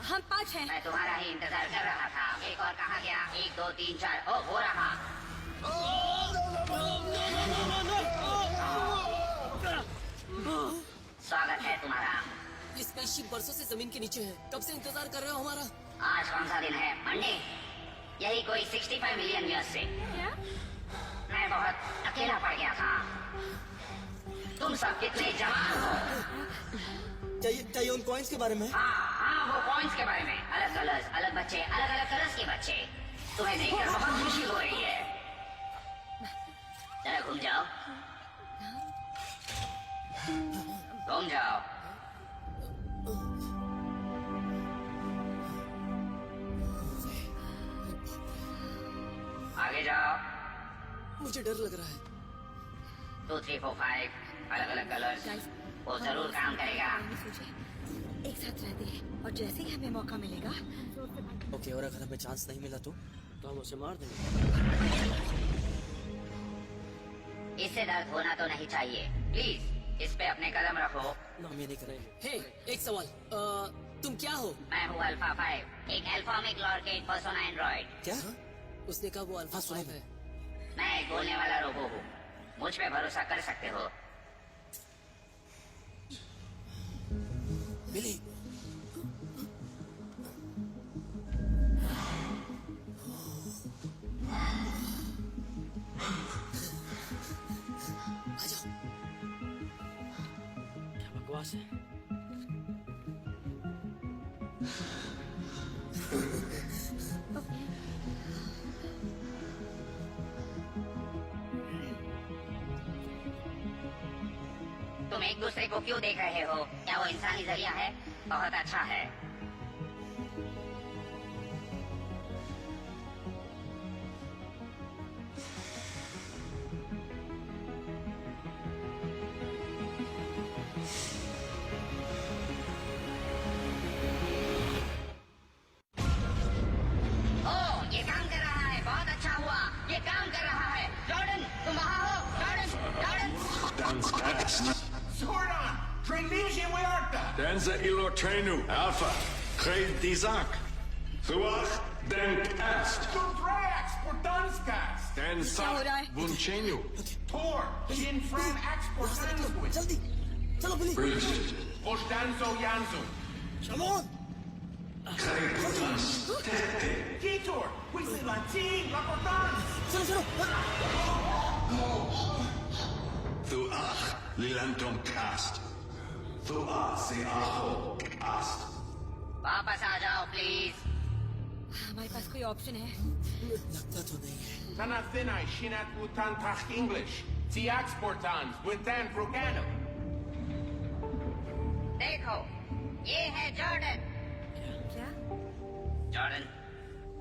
हम 5 हैं। मैं तुम्हारा ही इंतजार कर रहा था। एक और कहाँ गया? 1 2 3 4 ओ वो रहा। स्वागत है तुम्हारा। ये स्पेसशिप बरसों से जमीन के नीचे है। कब से इंतजार कर रहे हो हमारा? आज कौन सा दिन है? मंडे। यही कोई 65 मिलियन ईयर्स से। क्या? मैं बहुत अकेला पड़ गया था। तुम सब कितने जवान हो। चाहिए उन कॉइन्स के बारे में? हाँ, वो पॉइंट्स के बारे में। अलग कलर्स, अलग बच्चे, अलग अलग कलर्स के बच्चे। तुम्हें देखकर बहुत खुशी हो रही है। जरा घूम जाओ, घूम जाओ। आगे जाओ। मुझे डर लग रहा है। 2 3 4 5 अलग अलग कलर्स। Guys, वो जरूर काम करेगा। हमने सोचे एक साथ रहते हैं और जैसे ही हमें मौका मिलेगा ओके, और अगर हमें चांस नहीं मिला तो? तो हम उसे मार देंगे। इससे दर्द होना तो नहीं चाहिए। प्लीज इस पे अपने कदम रखो। हम ये नहीं करेंगे। हे, एक सवाल। तुम क्या हो? मैं हूँ अल्फा 5, एक अल्फामिक लॉर्केट पर्सोना एंड्रॉइड। क्या? उसने कहा वो अल्फा सुना 5 है। मैं एक बोलने वाला रोबो हूँ। मुझ पे भरोसा कर सकते हो। मिली। पास है। तुम एक दूसरे को क्यों देख रहे हो? क्या वो इंसानी जरिया है? बहुत अच्छा है। ओह, ये काम कर रहा है। बहुत अच्छा हुआ, ये काम कर रहा है। जॉर्डन, तुम वहाँ हो? Jordan, Jordan. Zordon! Trainees Wearta! Denza Ilortrenu, Alpha, Craig Dizak. Thuach, Den Cast. Tudrax, Portanskas. Den क्या हो रहा है? Bunchenu. Tor, Shin Fran Exportansquid. जल्दी चलो बिली। Bridge. Oshdanzo Yanzo. Shalom! Craig Butas. Tete. Kitor, Wisi Latin, La Portans. चलो। Thuach, Lilantum Cast. Thuach, Seaho, Ast. वापस आ जाओ प्लीज। हमारे पास कोई ऑप्शन है? लगता तो नहीं है। Tanathinai, Shinat Wutan Tach English. Ti Exportans, Wintan Brugano. देखो, ये है जॉर्डन। क्या? जॉर्डन,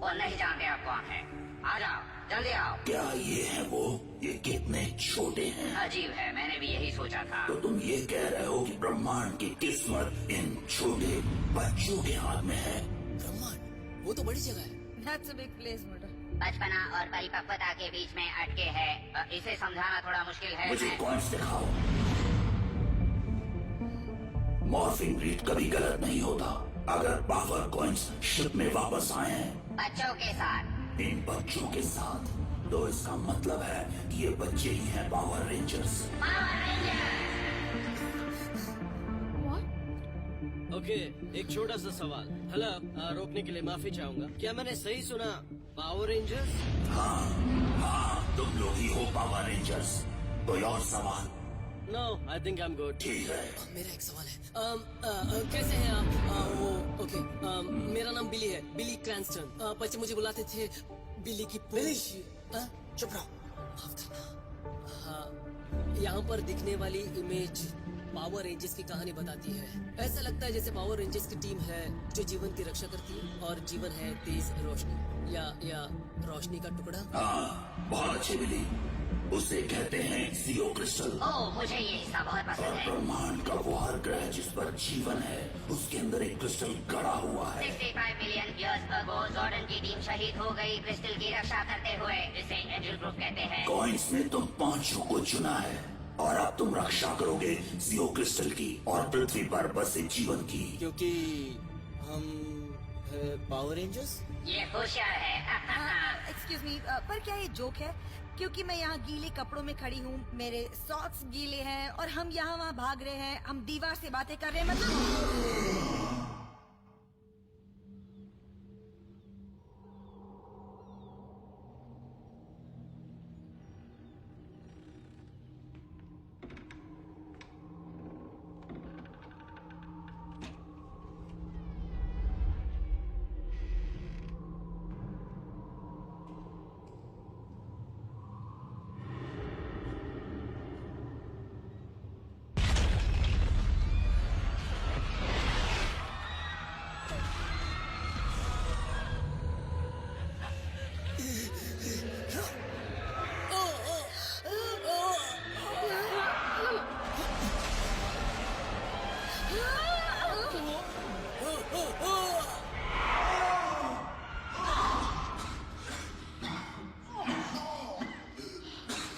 वो नहीं जानते आप कौन है। आ जाओ, जल्दी आओ। क्या ये है वो? ये कितने छोटे हैं? अजीब है, मैंने भी यही सोचा था। तो तुम ये कह रहे हो कि ब्रह्मांड की किस्मत इन छोटे बच्चों के हाथ में है? ब्रह्मांड वो तो बड़ी जगह है। That's a big place, Murder. बचपना और परिपक्वता के बीच में अटके है। इसे समझाना थोड़ा मुश्किल है। मुझे कॉइन्स दिखाओ। मॉर्फिंग रीड कभी गलत नहीं होता। अगर पावर कॉइन्स शिप में वापस आए हैं बच्चों के साथ। इन बच्चों के साथ, तो इसका मतलब है कि ये बच्चे ही हैं पावर रेंजर्स। ओके, एक छोटा सा सवाल। हेलो, रोकने के लिए माफी चाहूंगा। क्या मैंने सही सुना? Power rangers? हाँ, तुम लोग ही हो पावर रेंजर्स। कोई और सवाल? No, I think I am good. ठीक है। मेरा एक सवाल है। कैसे हैं आप? ओके, मेरा नाम बिली है, बिली क्रैंस्टन। बच्चे मुझे बुलाते थे बिली की पूंछ। चुप रहो, माफ करना। हाँ, यहाँ पर दिखने वाली इमेज पावर रेंजर्स की कहानी बताती है। ऐसा लगता है जैसे पावर रेंजर्स की टीम है जो जीवन की रक्षा करती है, और जीवन है तेज रोशनी या रोशनी का टुकड़ा। हाँ, बहुत अच्छे बिली। उसे कहते हैं सीओ क्रिस्टल। ओह, मुझे ये हिस्सा बहुत और पसंद है। ब्रह्मांड का वो हर ग्रह जिस पर जीवन है, उसके अंदर एक क्रिस्टल गड़ा हुआ है। 65 मिलियन ईयर्स अगो जॉर्डन की टीम शहीद हो गई क्रिस्टल की रक्षा करते हुए, जिसे एंजल ग्रुप कहते हैं। कॉइन्स में तुम 5 को चुना है और अब तुम रक्षा करोगे सीओ क्रिस्टल की और पृथ्वी पर बसे जीवन की। क्योंकि हम पावर रेंजर्स। ये होशियार है। एक्सक्यूज मी, पर क्या ये जोक है? क्योंकि मैं यहाँ गीले कपड़ों में खड़ी हूँ, मेरे सॉक्स गीले हैं और हम यहाँ वहाँ भाग रहे हैं, हम दीवार से बातें कर रहे हैं, मतलब।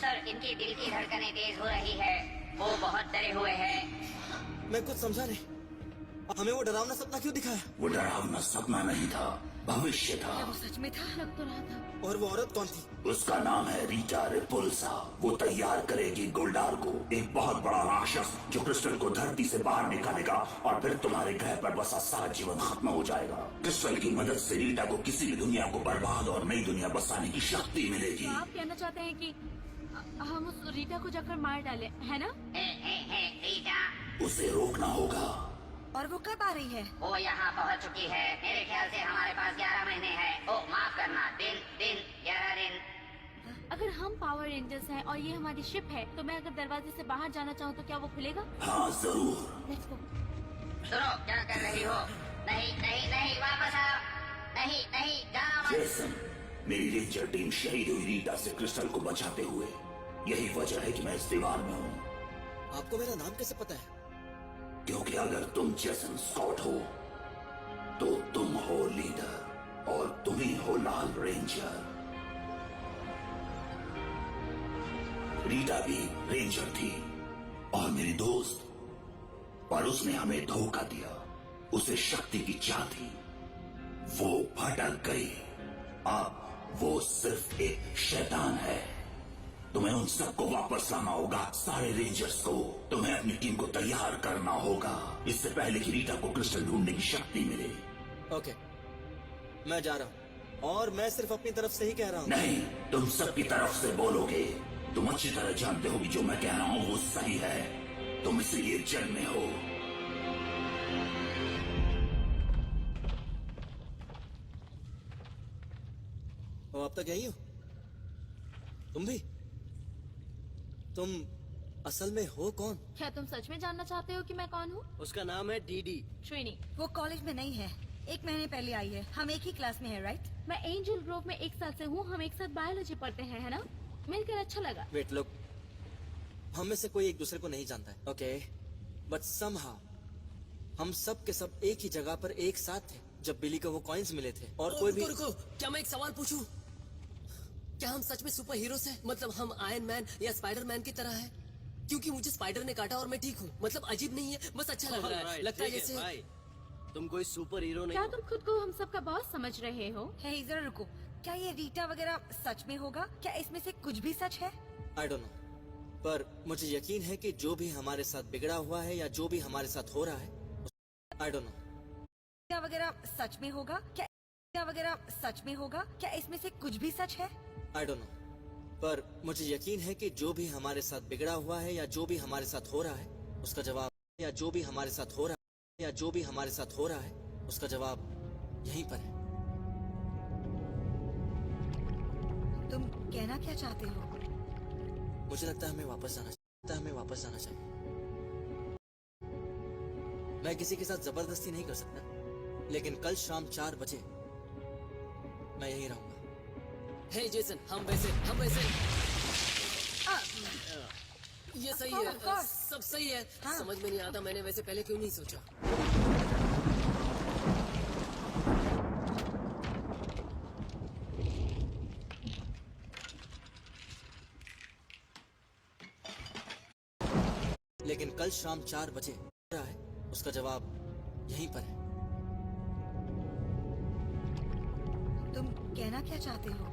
सर, इनकी दिल की धड़कनें तेज हो रही है। वो बहुत डरे हुए हैं। मैं कुछ समझा नहीं। हमें वो डरावना सपना क्यों दिखाया? वो डरावना सपना नहीं था, भविष्य था। वो सच में था? लग तो रहा था। और वो औरत कौन थी? उसका नाम है रीटा रिपुल्सा। वो तैयार करेगी गुलडार को, एक बहुत बड़ा राक्षस जो क्रिस्टल को धरती से बाहर निकालेगा और फिर तुम्हारे ग्रह पर बसा सारा जीवन खत्म हो जाएगा। क्रिस्टल की मदद से रीटा को किसी भी दुनिया को बर्बाद और नई दुनिया बसाने की शक्ति मिलेगी। आप कहना चाहते हैं कि हम उस रीटा को जाकर मार डालें, है ना? रीटा, उसे रोकना होगा। और वो कब आ रही है? वो यहाँ पहुँच चुकी है। मेरे ख्याल से हमारे पास 11 महीने हैं। ओ माफ करना, दिन दिन 11 दिन। अगर हम पावर रेंजर्स हैं और ये हमारी शिप है, तो मैं अगर दरवाजे से बाहर जाना चाहूँ तो क्या वो खुलेगा? हाँ जरूर। Let's go. सुनो, क्या कर रही हो? नहीं नहीं नहीं, वापस आओ। नहीं नहीं, जाओ मत। जेसन, मेरी रेंजर टीम शहीद हुई रीटा से क्रिस्टल को बचाते हुए। यही वजह है कि मैं इस दीवार में हूँ। आपको मेरा नाम कैसे पता है? क्योंकि अगर तुम जेसन स्कॉट हो तो तुम हो लीडर और तुम ही हो लाल रेंजर। रीटा भी रेंजर थी और मेरी दोस्त, पर उसने हमें धोखा दिया। उसे शक्ति की चाह थी, वो भटक गई। अब वो सिर्फ एक शैतान है। तुम्हें उन सबको वापस लाना होगा, सारे रेंजर्स को। तुम्हें अपनी टीम को तैयार करना होगा इससे पहले कि रीटा को क्रिस्टल ढूंढने की शक्ति मिले। ओके, मैं जा रहा हूँ और मैं सिर्फ अपनी तरफ से ही कह रहा हूँ। नहीं, तुम सबकी तरफ से बोलोगे। तुम अच्छी तरह जानते हो कि जो मैं कह रहा हूँ वो सही है। तुम इसलिए जेल में हो। अब तक यही हो? तुम भी? तुम असल में हो कौन? क्या तुम सच में जानना चाहते हो कि मैं कौन हूँ? उसका नाम है डीडी। श्रीनी। वो कॉलेज में नहीं है, 1 महीने पहले आई है। हम एक ही क्लास में है, राइट? मैं एंजल ग्रोव में 1 साल से हूँ। हम एक साथ बायोलॉजी पढ़ते हैं, है ना? मिलकर अच्छा लगा। वेट, लोग, हम में से कोई एक दूसरे को नहीं जानता है, ओके? बट समहाउ हम सब के सब एक ही जगह पर एक साथ थे जब बिली को वो कॉइन्स मिले थे। और कोई भी रुको, क्या मैं एक सवाल पूछूं? क्या हम सच में सुपर हीरोज हैं? मतलब हम आयरन मैन या स्पाइडर मैन की तरह हैं? क्योंकि मुझे स्पाइडर ने काटा और मैं ठीक हूँ। मतलब अजीब नहीं है, बस अच्छा लग रहा है। लगता है जैसे तुम कोई सुपर हीरो नहीं क्या हो। तुम खुद को हम सबका बॉस समझ रहे हो? है, जरा रुको। क्या ये रीटा वगैरह सच में होगा? क्या इसमें से कुछ भी सच है? आई डोंट नो, पर मुझे यकीन है कि जो भी हमारे साथ बिगड़ा हुआ है या जो भी हमारे साथ हो रहा है, आई डोंट नो। क्या वगैरह सच में होगा? क्या वगैरह सच में होगा? क्या इसमें से कुछ भी सच है? आई डोंट नो, पर मुझे यकीन है कि जो भी हमारे साथ बिगड़ा हुआ है या जो भी हमारे साथ हो रहा है, उसका जवाब या जो भी हमारे साथ हो रहा है या जो भी हमारे साथ हो रहा है, उसका जवाब यहीं पर है। तुम कहना क्या चाहते हो? मुझे लगता है हमें वापस जाना चाहिए। मैं किसी के साथ जबरदस्ती नहीं कर सकता, लेकिन कल शाम 4 बजे मैं यहीं रहूंगा। हे जेसन, हम वैसे ये सही Of है, course. सब सही है। हाँ. समझ में नहीं आता मैंने वैसे पहले क्यों नहीं सोचा। लेकिन कल शाम 4 बजे हो रहा है, उसका जवाब यहीं पर है। तुम कहना क्या चाहते हो?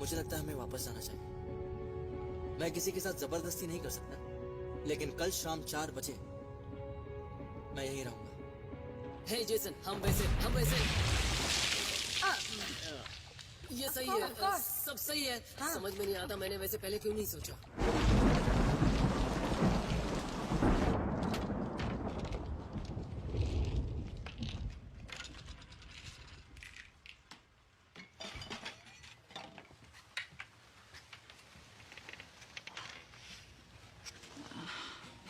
मुझे लगता है हमें वापस जाना चाहिए। मैं किसी के साथ जबरदस्ती नहीं कर सकता, लेकिन कल शाम 4 बजे मैं यहीं रहूंगा। हे जेसन, हम वैसे ये सही Of है, course. सब सही है। हाँ. समझ में नहीं आता मैंने वैसे पहले क्यों नहीं सोचा।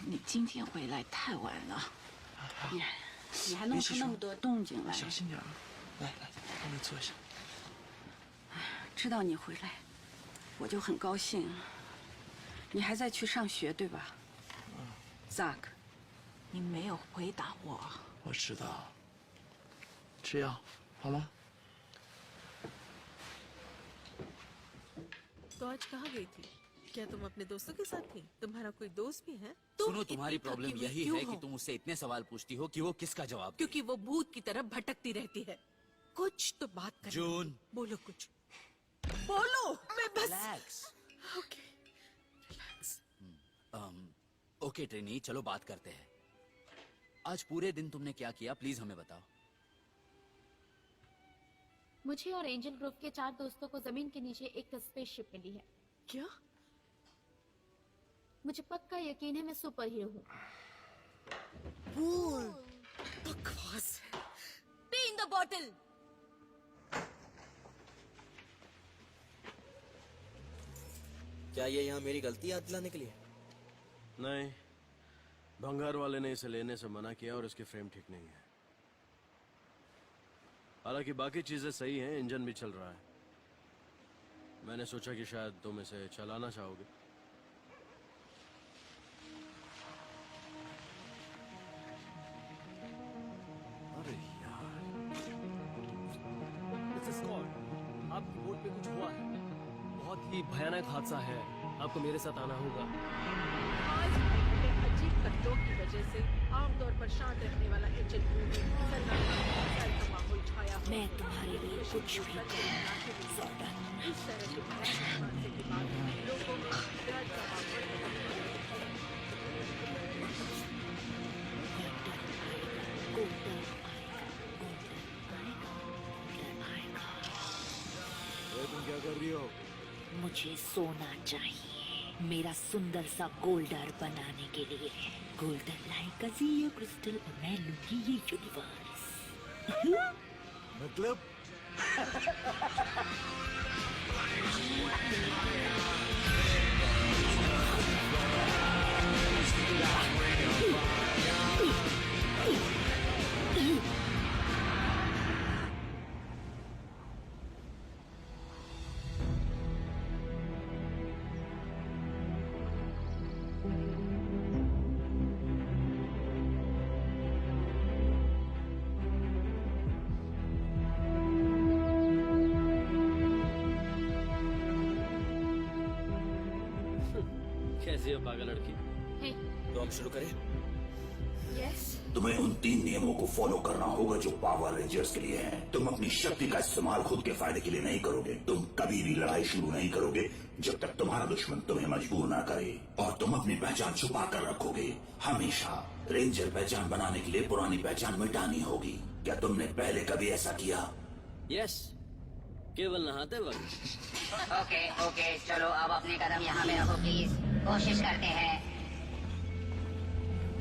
你今天回来太晚了，你还弄出那么多动静来。小心点啊！来，帮你坐一下。知道你回来，我就很高兴。你还在去上学对吧？Zack，你没有回答我。我知道。吃药好吗？ तो आज कहाँ गई थी? क्या तुम अपने दोस्तों के साथ थी? तुम्हारा कोई दोस्त भी है? सुनो, तुम्हारी प्रॉब्लम यही है कि तुम उससे इतने सवाल पूछती हो कि वो किसका जवाब दे। क्योंकि वो भूत की तरह भटकती रहती है। कुछ तो बात कर। जून, बोलो कुछ। बोलो, मैं बस। Relax. Okay, relax. Okay trainee, चलो बात करते हैं। आज पूरे दिन तुमने क्या किया, प्लीज हमें बताओ। मुझे और एंजल ग्रुप के 4 दोस्तों को जमीन के नीचे एक स्पेसशिप मिली है। क्या? मुझे पक्का यकीन है मैं सुपर हीरो हूँ। पूल बकवास। Pee in the bottle. क्या ये यहाँ मेरी गलती याद दिलाने के लिए? नहीं, भंगार वाले ने इसे लेने से मना किया और इसकी फ्रेम ठीक नहीं है। हालांकि बाकी चीजें सही हैं, इंजन भी चल रहा है। मैंने सोचा कि शायद तुम इसे चलाना चाहोगे। अरे यार, मिस्टर स्कॉट, आपकी बोट पे कुछ हुआ है। बहुत ही भयानक हादसा है, आपको मेरे साथ आना होगा। आज घटे अजीब खतरों की वजह से आमतौर पर शांत रहने वाला इंजन रूम में सन्नाटा का माहौल छाया हुआ है। मैं तुम्हारे लिए कुछ भी करूंगा। इस तरह के भयानक हादसे के बाद लोगों में डर का माहौल तुम क्या कर रही हो? मुझे सोना चाहिए मेरा सुंदर सा गोल्डर बनाने के लिए। गोल्डन लाइक अ जियो क्रिस्टल और मैं लूंगी ये यूनिवर्स। मतलब कैसी है पागल लड़की? तो हम शुरू करें? Yes. तुम्हें उन 3 नियमों को फॉलो करना होगा जो पावर रेंजर्स के लिए हैं। तुम अपनी शक्ति का इस्तेमाल खुद के फायदे के लिए नहीं करोगे। तुम कभी भी लड़ाई शुरू नहीं करोगे जब तक तुम्हारा दुश्मन तुम्हें मजबूर ना करे। और तुम अपनी पहचान छुपा कर रखोगे हमेशा। रेंजर पहचान बनाने के लिए पुरानी पहचान मिटानी होगी। क्या तुमने पहले कभी ऐसा किया? यस, केवल नहाते वक्त। ओके ओके, चलो अब अपने कदम यहाँ में रखो प्लीज। कोशिश करते हैं।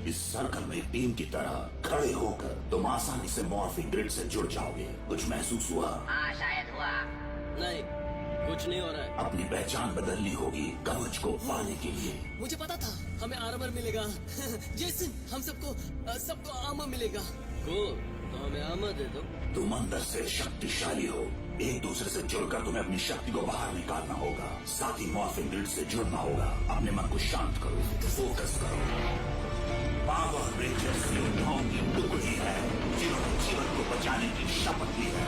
इस सर्कल में टीम की तरह खड़े होकर तुम आसानी से मॉर्फिंग ग्रिड से जुड़ जाओगे। कुछ महसूस हुआ? हाँ शायद हुआ। नहीं, कुछ नहीं हो रहा है। अपनी पहचान बदलनी होगी कवच को पाने के लिए। मुझे पता था हमें आर्मर मिलेगा। जेसन, हम सबको आर्मर मिलेगा। तो हमें आर्मर दे दो। तुम अंदर से शक्तिशाली हो। एक दूसरे से जुड़कर तुम्हें अपनी शक्ति को बाहर निकालना होगा। साथ ही मॉर्फिंग ग्रिड से जुड़ना होगा। अपने मन को शांत करो, फोकस करो। पावर रेंजर्स योद्धाओं की टुकड़ी है जिन्होंने जीवन को बचाने की शपथ ली है।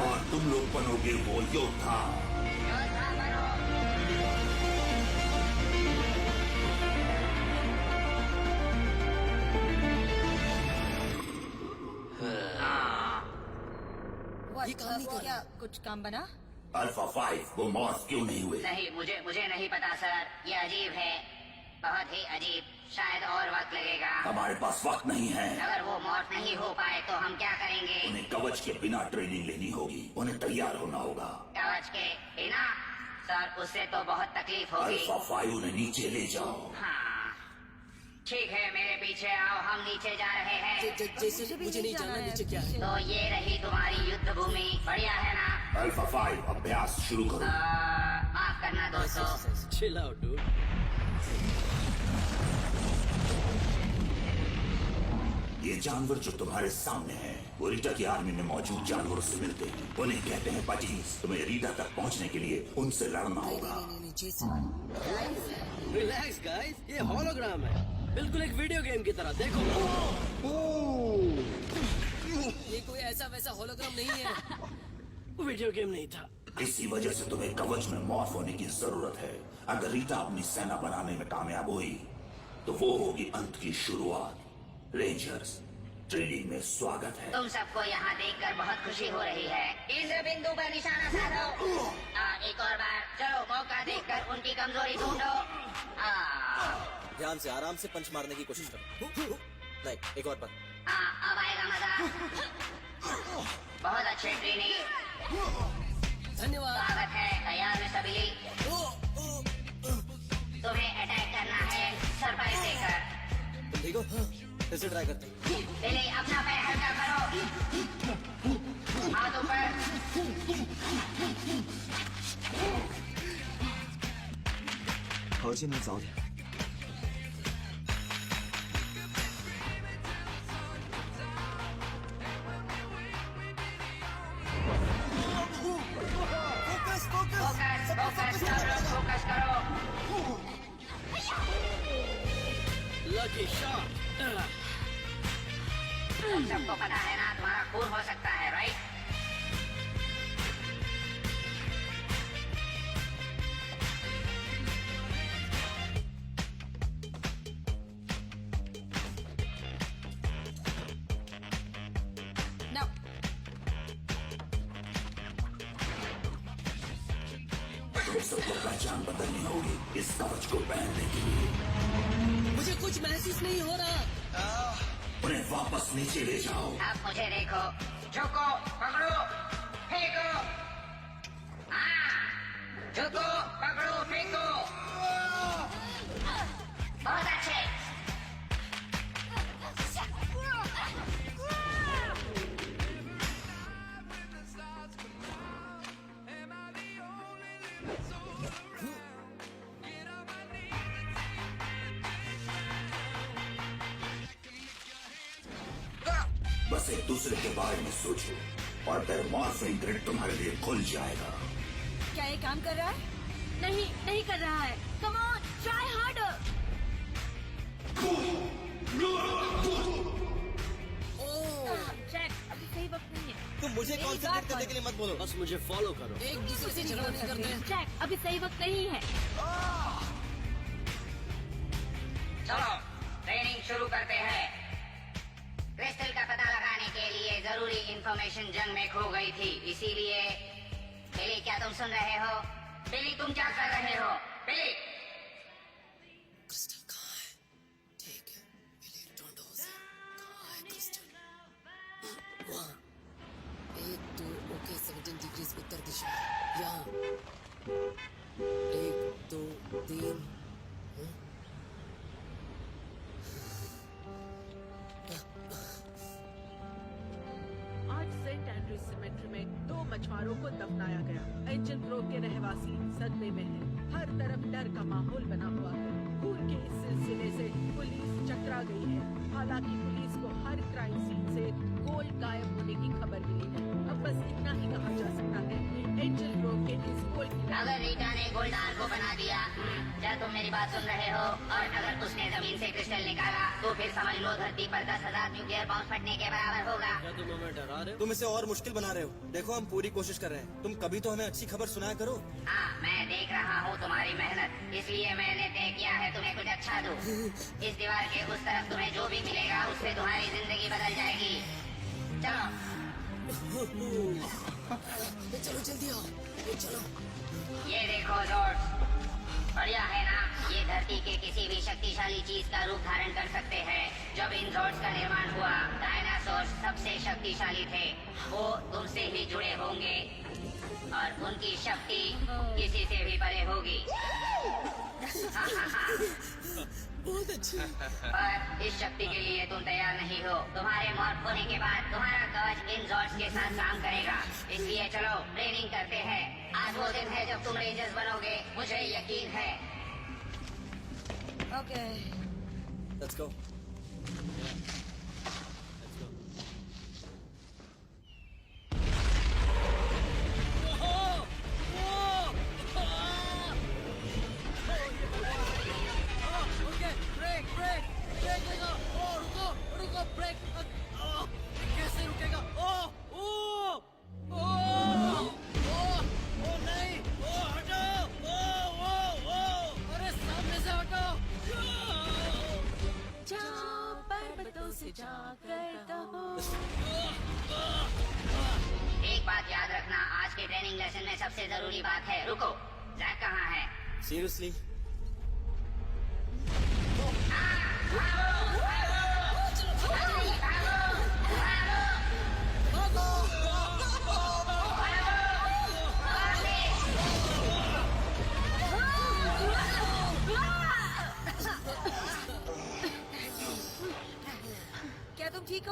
और तुम लोग बनोगे वो योद्धा। क्या कुछ काम बना? अल्फा 5 वो मॉर्फ क्यों नहीं हुए? नहीं, मुझे नहीं पता सर। ये अजीब है, बहुत ही अजीब। शायद और वक्त लगेगा। हमारे पास वक्त नहीं है। अगर वो मॉर्फ नहीं हो पाए तो हम क्या करेंगे? उन्हें कवच के बिना ट्रेनिंग लेनी होगी। उन्हें तैयार होना होगा। कवच के बिना? सर उससे तो बहुत तकलीफ होगी। अल्फा 5 उन्हें नीचे ले जाओ। हाँ ठीक है, मेरे पीछे आओ, हम नीचे जा रहे हैं। जैसे मुझे नहीं जानना नीचे क्या है। तो ये रही तुम्हारी युद्ध भूमि, बढ़िया है ना? अल्फा 5 अभ्यास शुरू करो। माफ करना दोस्तों। Chill out dude. ये जानवर जो तुम्हारे सामने हैं वो रीटा की आर्मी में मौजूद जानवरों से मिलते हैं। उन्हें कहते हैं पजीज। तुम्हें रीटा तक पहुंचने के लिए उनसे लड़ना होगा। रिलैक्स गाइस, ये होलोग्राम है, बिल्कुल एक वीडियो गेम की तरह। देखो ये कोई ऐसा वैसा होलोग्राम नहीं है, वीडियो गेम नहीं था। इसी वजह से तुम्हें कवच में मॉर्फ होने की जरूरत है। अगर रीटा अपनी सेना बनाने में कामयाब हुई तो वो होगी अंत की शुरुआत। रेंजर्स, ट्रेनिंग में स्वागत है। तुम सबको यहाँ देखकर बहुत खुशी हो रही है। इस बिंदु पर निशाना साधो। एक और बार चलो, मौका देखकर उनकी कमजोरी ढूंढो। ध्यान से, आराम से पंच मारने की कोशिश करो। नहीं, एक और बार। अब आएगा मजा। बहुत अच्छे ट्रेनिंग। धन्यवाद। स्वागत है। तैयार मिस्टर बिली? तुम्हें अटैक करना है सरप्राइज देकर। तुम ठीक हो? फिर से ट्राई करते हैं। बिली अपना पैर हल्का करो, हाथ ऊपर।好，尽量早点。 फोकस फोकस करो, फोकस करो। Lucky shot. तुम सबको पता है ना तुम्हारा खून हो सकता है, राइट? No. तुम सबको पहचान बदलनी होगी इस कवच को पहनने के लिए। मुझे कुछ महसूस नहीं हो रहा। उन्हें वापस नीचे ले जाओ। अब मुझे देखो, झुको, पकड़ो, फेंको। हाँ, झुको, पकड़ो, फेंको। बहुत अच्छे। बस एक दूसरे के बारे में सोचो और फिर मॉर्फिन ग्रिड तुम्हारे लिए खुल जाएगा। क्या ये काम कर रहा है? नहीं, नहीं कर रहा है। Come on, try harder. Jack, अभी सही वक्त नहीं है। तुम मुझे कॉन्सेंट्रेट करने के लिए मत बोलो, बस मुझे फॉलो करो। एक दूसरे से झगड़ा नहीं करते हैं। जैक, अभी सही वक्त नहीं है। चलो, ट्रेनिंग शुरू करते हैं। क्रिस्टल का पता लगाने के लिए जरूरी इंफॉर्मेशन जंग में खो गई थी, इसीलिए बिली, क्या तुम सुन रहे हो? बिली, तुम क्या कर रहे हो? बिली, क्रिस्टल कहाँ है? ठीक है, बिली ढूंढो उसे। कहाँ है क्रिस्टल? वहाँ। 1 2 ओके 17 डिग्रीज उत्तर दिशा। यहाँ 1 2 3। आज सेंट एंड्रू सिमेट्री में 2 मछुआरों को दफनाया गया। एंजल ग्रोव के रहवासी सदमे में हैं। हर तरफ डर का माहौल बना हुआ है। खून के इस सिलसिले से पुलिस चकरा गई है। हालांकि पुलिस को हर क्राइम सीन से गोल्ड गायब होने की खबर मिली है। अब बस इतना ही कहा जा सकता है कि एंजल ग्रोव के इस गोल्ड की अगर रीटा ने गोल्डार को बना दिया, क्या तुम मेरी बात सुन रहे हो? और अगर उसने जमीन से क्रिस्टल निकाला, तो फिर समझ लो धरती पर 10,000 न्यूक्लियर बॉम्ब फटने के बराबर होगा। क्या तुम हमें डरा रहे हो? तुम इसे और मुश्किल बना रहे हो। देखो, हम पूरी कोशिश कर रहे हैं। तुम कभी तो हमें अच्छी खबर सुनाया करो। हाँ, मैं देख रहा हूँ तुम्हारी मेहनत, इसलिए मैंने तय किया है तुम्हें कुछ अच्छा दूं। इस दीवार के उस तरफ तुम्हें जो भी मिलेगा उससे तुम्हारी जिंदगी बदल जाएगी। चलो। चलो जल्दी आओ, चलो। ये देखो जॉर्ज, बढ़िया है ना? ये धरती के किसी भी शक्तिशाली चीज का रूप धारण कर सकते हैं। जब इन जॉर्ज का निर्माण हुआ, डायनासोर सबसे शक्तिशाली थे। वो तुमसे ही जुड़े होंगे और उनकी शक्ति किसी से भी परे होगी। बहुत अच्छी। पर इस शक्ति के लिए तुम तैयार नहीं हो। तुम्हारे मौत होने के बाद तुम्हारा कवच इन जॉर्ज के साथ काम करेगा। इसलिए चलो, ट्रेनिंग करते हैं। आज वो दिन है जब तुम रेंजर्स बनोगे, मुझे यकीन है। Okay. Let's go. कैसे रुकेगा? नहीं! हटो! अरे सामने से हटो! पर्वतों से जाकर कहो। एक बात याद रखना, आज के ट्रेनिंग लेसन में सबसे जरूरी बात है, रुको, जैक कहाँ है? Seriously?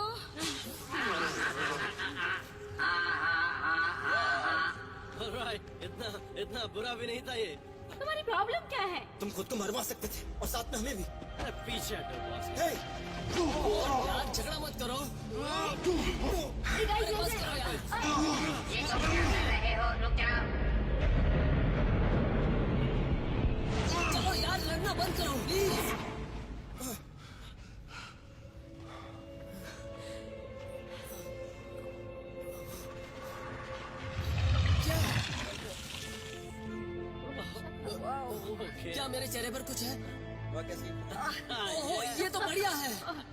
तो। Alright, इतना बुरा भी नहीं था ये। तुम्हारी प्रॉब्लम क्या है? तुम खुद को मरवा सकते थे और साथ में हमें भी। अरे पीछे हटो बॉस। Hey! यार झगड़ा मत करो। ये तुम क्या कर रहे हो? रुक जाओ। चलो यार लड़ना बंद करो प्लीज। क्या मेरे चेहरे पर कुछ है? ओह, ये तो बढ़िया है।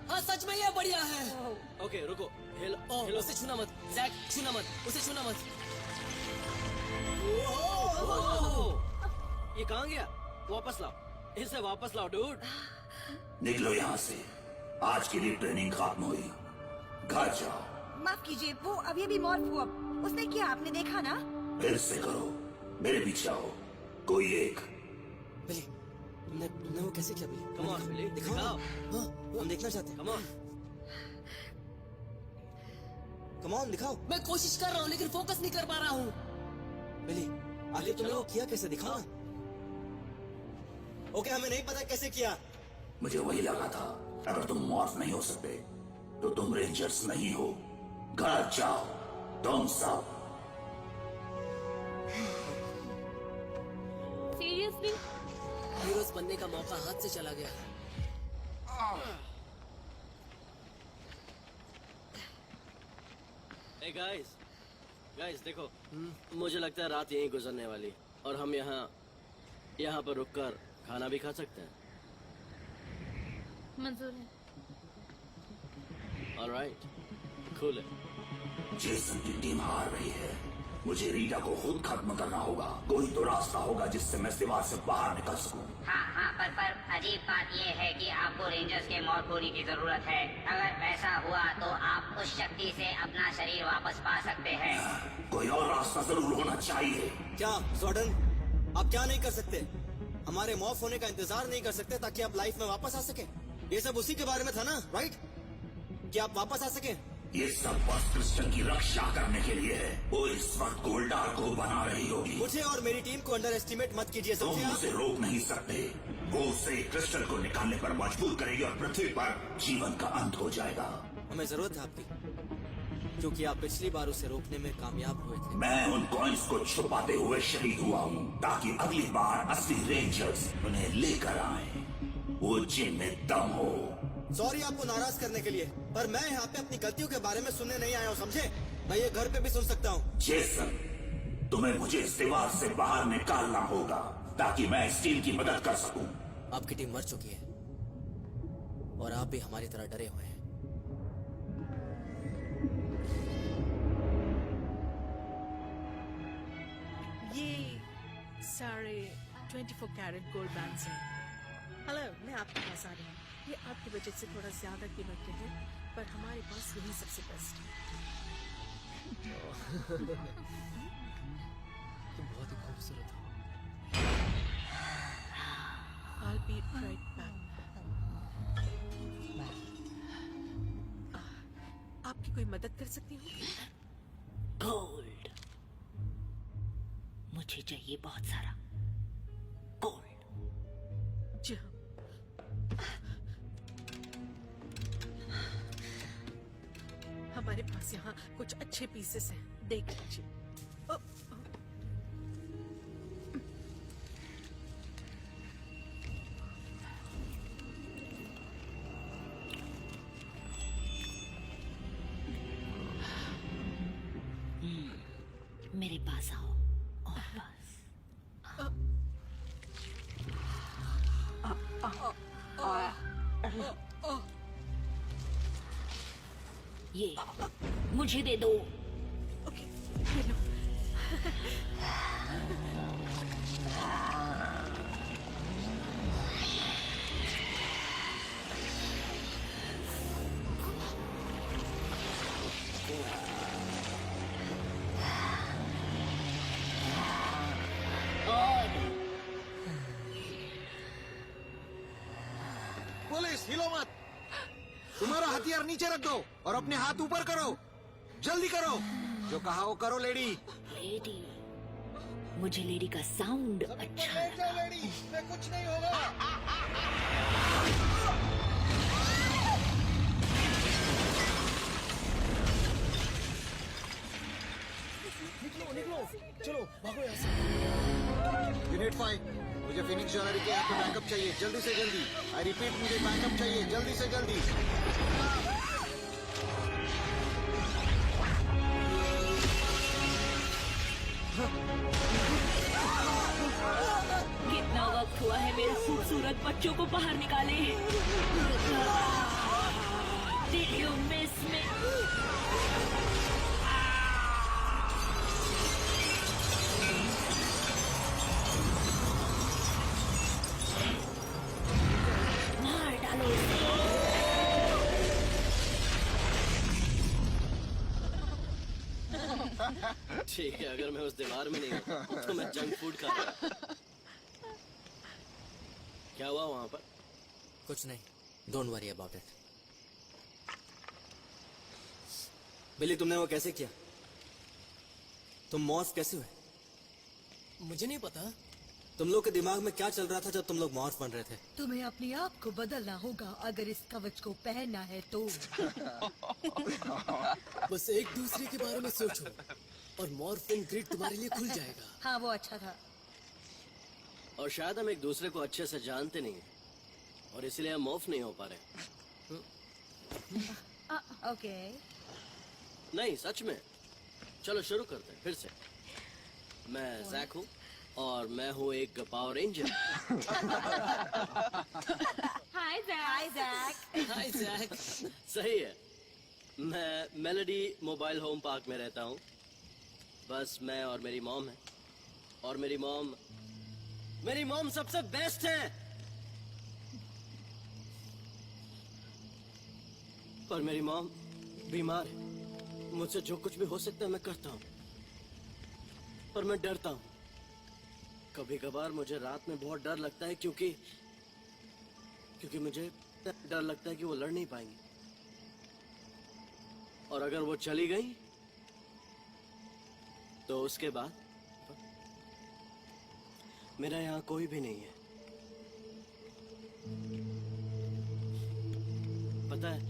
हाँ सच में ये बढ़िया है। ओके रुको। हेलो उसे छूना मत जैक, छूना मत, उसे छूना मत। ये कहाँ गया? वापस लाओ, इसे वापस लाओ डूड। निकलो यहाँ से। आज के लिए ट्रेनिंग खत्म हुई। घर जाओ। माफ कीजिए, वो अभी अभी मॉर्फ हुआ। उसने किया, आपने देखा ना? फिर से करो। मेरे पीछे आओ। कोई एक। बिली, तुमने वो कैसे किया बिली? कम ऑन बिली, दिखाओ। हाँ, हम देखना चाहते हैं। Come on. कम ऑन दिखाओ। मैं कोशिश कर रहा हूँ लेकिन फोकस नहीं कर पा रहा हूँ। बिली, आखिर तुमने वो किया कैसे? दिखाओ ना। ओके, हमें नहीं पता कैसे किया। मुझे वही लगा था। अगर तुम मॉर्फ नहीं हो सकते तो तुम रेंजर्स नहीं हो। घर जाओ तुम सब। सीरियसली? हीरोज बनने का मौका हाथ से चला गया। Hey guys देखो। मुझे लगता है रात यहीं गुजरने वाली और हम यहाँ पर रुककर खाना भी खा सकते हैं। मंजूर है। Alright, cool है। जेसन की टीम हार रही है। मुझे रीटा को खुद खत्म करना होगा। कोई तो रास्ता होगा जिससे मैं दीवार से बाहर निकल सकूं। हाँ, पर अजीब बात यह है कि आपको रेंजर्स के मौत होने की जरूरत है। अगर वैसा हुआ तो आप उस शक्ति से अपना शरीर वापस पा सकते हैं। कोई और रास्ता जरूर होना चाहिए। क्या जॉर्डन, आप क्या नहीं कर सकते? हमारे मॉफ होने का इंतजार नहीं कर सकते ताकि आप लाइफ में वापस आ सके? ये सब उसी के बारे में था ना, राइट? कि आप वापस आ सके? ये सब बस क्रिस्टल की रक्षा करने के लिए है। वो इस वक्त गोल्डार को बना रही होगी। मुझे और मेरी टीम को अंडर एस्टिमेट मत कीजिए। तुम उसे रोक नहीं सकते। वो उसे क्रिस्टल को निकालने पर मजबूर करेगी और पृथ्वी पर जीवन का अंत हो जाएगा। हमें जरूरत है आपकी, क्योंकि आप पिछली बार उसे रोकने में कामयाब हुए थे। मैं उन कॉइन्स को छुपाते हुए शहीद हुआ हूँ ताकि अगली बार असली रेंजर्स उन्हें लेकर आए। वो जिनमें दम हो। सॉरी आपको नाराज करने के लिए, पर मैं यहाँ पे अपनी गलतियों के बारे में सुनने नहीं आया हूँ, समझे? मैं ये घर पे भी सुन सकता हूँ। जेसन, तुम्हें मुझे इस दीवार से बाहर निकालना होगा ताकि मैं इस टीम की मदद कर सकूं। आपकी टीम मर चुकी है और आप भी हमारी तरह डरे हुए हैं। ये सारे 24 कैरेट गोल्ड बैंड्स हैं। हेलो, मैं आपके पास आ रही हूँ। ये आपके बजट से थोड़ा ज्यादा कीमत के हैं, पर हमारे पास यही सबसे बेस्ट है। तुम बहुत ही खूबसूरत हो। I'll be right back. आपकी कोई मदद कर सकती हूँ? गोल्ड मुझे चाहिए, बहुत सारा गोल्ड। जी हाँ। हमारे पास यहाँ कुछ अच्छे पीसेस हैं, देख लीजिए। मेरे पास आओ और बस। ये मुझे दे दो। ओके, ये लो। पुलिस, हिलो मत। तुम्हारा हथियार नीचे रख दो और अपने हाथ ऊपर करो। जल्दी करो, जो कहा वो करो लेडी। लेडी, मुझे लेडी का साउंड अच्छा लगा। लेडी, मैं कुछ नहीं होगा। निकलो निकलो, चलो भागो यहाँ से। यूनिट 5, मुझे फिनिक्स ज्वेलरी के यहाँ पे बैकअप चाहिए, जल्दी से जल्दी। आई रिपीट, मुझे बैकअप चाहिए, जल्दी से जल्दी। कितना वक्त हुआ है मेरे खूबसूरत बच्चों को बाहर निकाले। Did you miss me? मार डालो इसे। ठीक है, अगर मैं उस दीवार में नहीं हूँ तो मैं जंक फूड खा रहा। क्या हुआ वहां पर? कुछ नहीं, डोंट वरी अबाउट इट। बिली, तुमने वो कैसे किया? तुम मॉर्फ कैसे हुए? मुझे नहीं पता। तुम लोग के दिमाग में क्या चल रहा था जब तुम लोग मॉर्फ बन रहे थे? तुम्हें अपने आप को बदलना होगा अगर इस कवच को पहनना है तो। बस एक दूसरे के बारे में सोचो और मॉर्फिन ग्रिड तुम्हारे लिए खुल जाएगा। हाँ, वो अच्छा था। और शायद हम एक दूसरे को अच्छे से जानते नहीं हैं और इसलिए हम मॉर्फ नहीं हो पा रहे। ओके। नहीं, सच में। चलो शुरू करते हैं फिर से। मैं जैक हूँ और मैं हूँ एक पावर रेंजर। हाय जैक। हाय जैक। सही है। मैं मेलोडी मोबाइल होम पार्क में रहता हूँ। बस मैं और मेरी मॉम है। और मेरी मॉम सबसे बेस्ट है। पर मेरी मॉम बीमार है। मुझसे जो कुछ भी हो सकता है मैं करता हूँ, पर मैं डरता हूँ। कभी कभार मुझे रात में बहुत डर लगता है क्योंकि मुझे डर लगता है कि वो लड़ नहीं पाएंगी। और अगर वो चली गई तो उसके बाद मेरा यहाँ कोई भी नहीं है। पता है,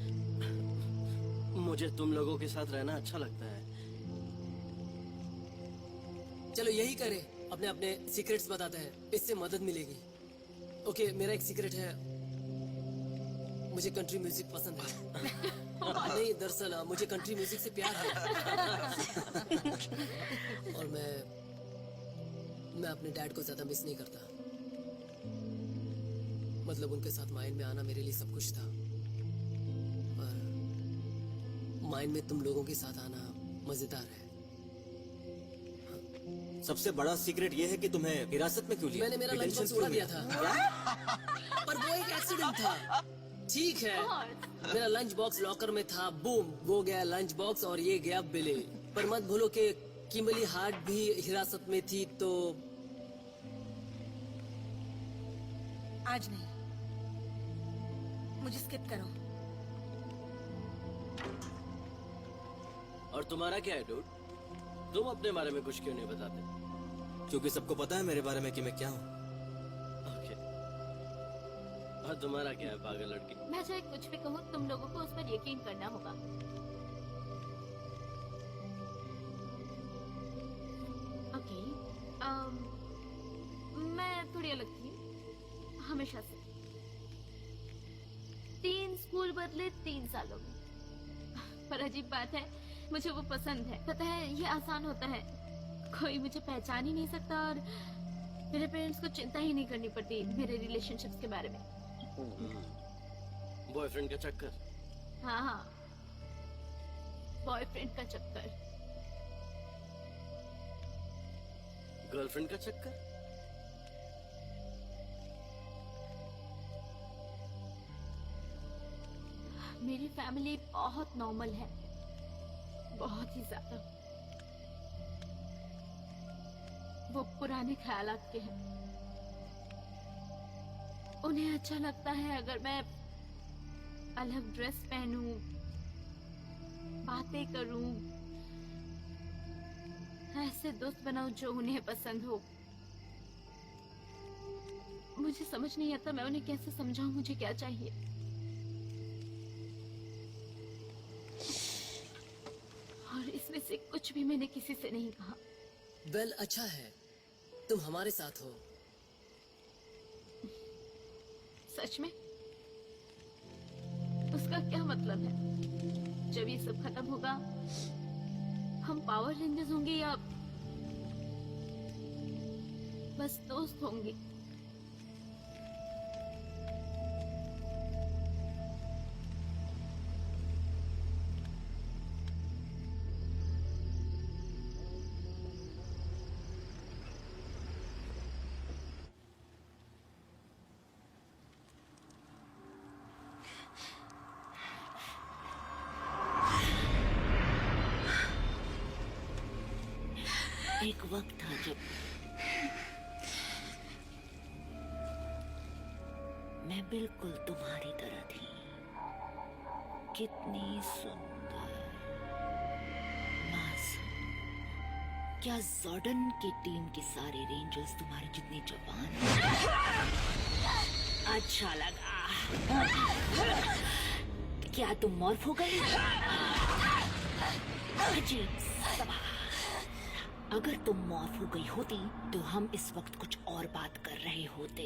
मुझे तुम लोगों के साथ रहना अच्छा लगता है। चलो यही करें, अपने अपने सीक्रेट्स बताते हैं, इससे मदद मिलेगी। ओके, मेरा एक सीक्रेट है, मुझे कंट्री म्यूजिक पसंद है। नहीं, दरअसल मुझे कंट्री म्यूजिक से प्यार है। और मैं अपने डैड को ज्यादा मिस नहीं करता। मतलब उनके साथ माइन में आना मेरे लिए सब कुछ था, पर माइन में तुम लोगों के साथ आना मजेदार है। सबसे बड़ा सीक्रेट ये है कि तुम्हें हिरासत में क्यों लिया? मैंने मेरा लंच बॉक्स उड़ा दिया था। पर वो एक एक्सीडेंट था। ठीक है, मेरा लंच बॉक्स लॉकर में था, बूम, वो गया लंच बॉक्स और ये गया बिले। पर मत भूलो कि किमली हार्ट भी हिरासत में थी। तो आज नहीं, मुझे स्किप करो। और तुम्हारा क्या है डूड? तुम अपने बारे में कुछ क्यों नहीं बताते? क्योंकि सबको पता है मेरे बारे में कि मैं क्या हूँ। ओके। और तुम्हारा क्या है पागल लड़की? मैं चाहे कुछ भी कहूँ, तुम लोगों को उस पर यकीन करना होगा। ओके, मैं थोड़ी अलग थी हमेशा से। 3 स्कूल बदले 3 सालों में। पर अजीब बात है, मुझे वो पसंद है। पता है, ये आसान होता है, कोई मुझे पहचान ही नहीं सकता और मेरे पेरेंट्स को चिंता ही नहीं करनी पड़ती मेरे रिलेशनशिप्स के बारे में। बॉयफ्रेंड का चक्कर? हाँ, बॉयफ्रेंड का चक्कर। गर्लफ्रेंड का चक्कर? मेरी फैमिली बहुत नॉर्मल है, बहुत ही ज्यादा। वो पुराने ख्यालात के हैं। उन्हें अच्छा लगता है अगर मैं अलग ड्रेस पहनूं, बातें करूं, ऐसे दोस्त बनाऊं जो उन्हें पसंद हो। मुझे समझ नहीं आता मैं उन्हें कैसे समझाऊं मुझे क्या चाहिए। और इसमें से कुछ भी मैंने किसी से नहीं कहा। वेल, अच्छा है तुम हमारे साथ हो। सच में? उसका क्या मतलब है? जब ये सब खत्म होगा हम पावर रेंजर्स होंगे या बस दोस्त होंगे? एक वक्त था जब मैं बिल्कुल तुम्हारी तरह थी। कितनी सुंदर, मासूम। क्या जॉर्डन की टीम के सारे रेंजर्स तुम्हारे जितने जवान हैं? अच्छा लगा। क्या तुम मॉर्फ हो गई? अजीब सवाल। अगर तुम मॉर्फ हो गई होती तो हम इस वक्त कुछ और बात कर रहे होते।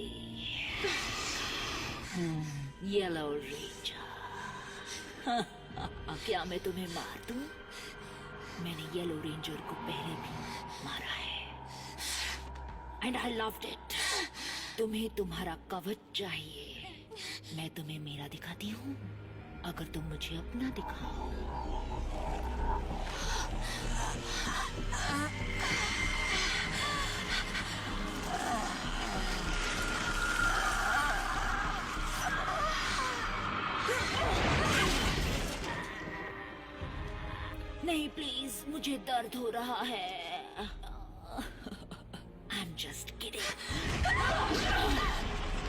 Yellow ranger. क्या मैं तुम्हें मार दूं? मैंने येलो रेंजर को पहले भी मारा है एंड आई लव्ड इट। तुम्हें तुम्हारा कवच चाहिए, मैं तुम्हें मेरा दिखाती हूँ। अगर तुम मुझे अपना दिखाओ। नहीं प्लीज, मुझे दर्द हो रहा है। I am just kidding.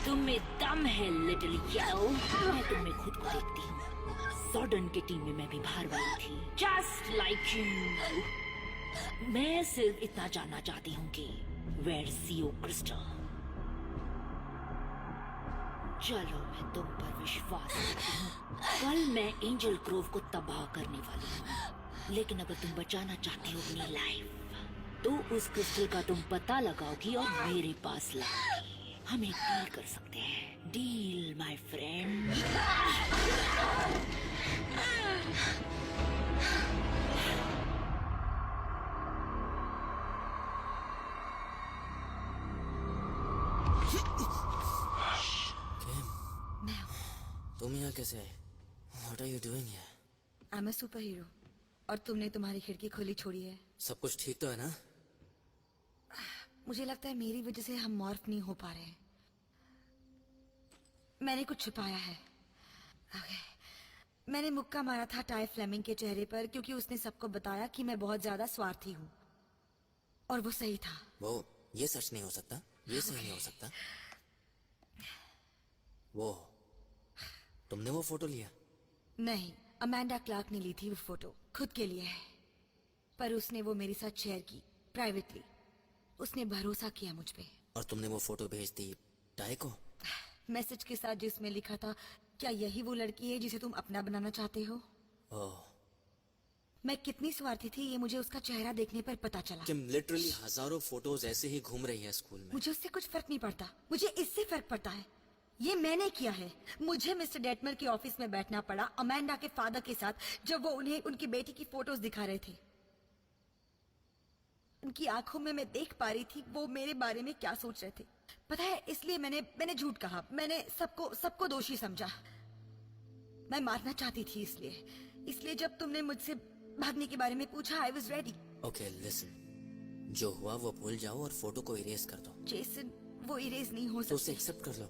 तुम्हें दम है लिटिल येलो। मैं तुम्हें खुद को देखती हूँ। जॉर्डन की टीम में मैं भी बाहर वाली थी, जस्ट लाइक यू। मैं सिर्फ इतना जानना चाहती हूँ कि वेयर सीओ क्रिस्टल। चलो, मैं तुम पर विश्वास करती हूँ। कल मैं एंजल ग्रोव को तबाह करने वाली हूँ, लेकिन अगर तुम बचाना चाहती हो अपनी लाइफ तो उस क्रिस्टल का तुम पता लगाओगी और मेरे पास लाओगी। हम एक डील कर सकते हैं। Deal my friend. तुम यहाँ कैसे आए? What are you doing here? I am a super hero और तुमने तुम्हारी खिड़की खुली छोड़ी है। सब कुछ ठीक तो है ना? मुझे लगता है मेरी वजह से हम मॉर्फ नहीं हो पा रहे हैं। मैंने कुछ छुपाया है। Okay. मैंने मुक्का मारा था टाई फ्लेमिंग के चेहरे पर क्योंकि उसने सबको बताया कि मैं बहुत ज्यादा स्वार्थी हूँ, और वो सही था। वो ये सच नहीं हो सकता, ये सही नहीं हो सकता। वो तुमने वो फोटो लिया? नहीं, अमेंडा क्लार्क ने ली थी वो फोटो, खुद के लिए है। पर उसने वो मेरे साथ शेयर की प्राइवेटली। उसने भरोसा किया मुझ पे। और तुमने वो फोटो भेज दी टाई को? मैसेज के साथ जिसमें लिखा था, क्या यही वो लड़की है जिसे तुम अपना बनाना चाहते हो? ओह। मैं कितनी स्वार्थी थी ये मुझे उसका चेहरा देखने पर पता चला। कि लिटरली हजारों फोटोज ऐसे ही घूम रही है स्कूल में। मुझे उससे कुछ फर्क नहीं पड़ता, मुझे इससे फर्क पड़ता है। ये मैंने किया है। मुझे मिस्टर डेटमर के ऑफिस में बैठना पड़ा अमेंडा के फादर के साथ जब वो उन्हें उनकी बेटी की फोटोज दिखा रहे थे। उनकी आंखों में मैं देख पा रही थी वो मेरे बारे में क्या सोच रहे थे। पता है, इसलिए मैंने झूठ कहा। मैंने सबको दोषी समझा। मैं मारना चाहती थी इसलिए जब तुमने मुझसे भागने के बारे में पूछा, I was ready. Okay listen, जो हुआ वो भूल जाओ और फोटो को इरेज कर दो। जेसन, वो इरेज नहीं हो सकता। तो उसे एक्सेप्ट कर लो।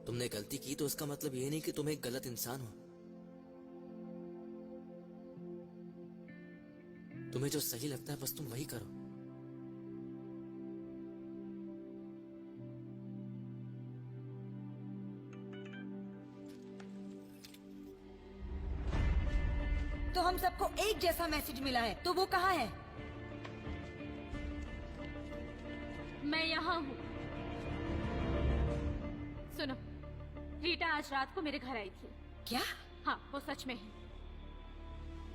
तुमने गलती की तो उसका मतलब ये नहीं कि तुम एक गलत इंसान हो। तुम्हें जो सही लगता है बस तुम वही करो। तो हम सबको एक जैसा मैसेज मिला है, तो वो कहाँ है? मैं यहाँ हूँ। सुनो, रीटा आज रात को मेरे घर आई थी। क्या? हाँ, वो सच में है।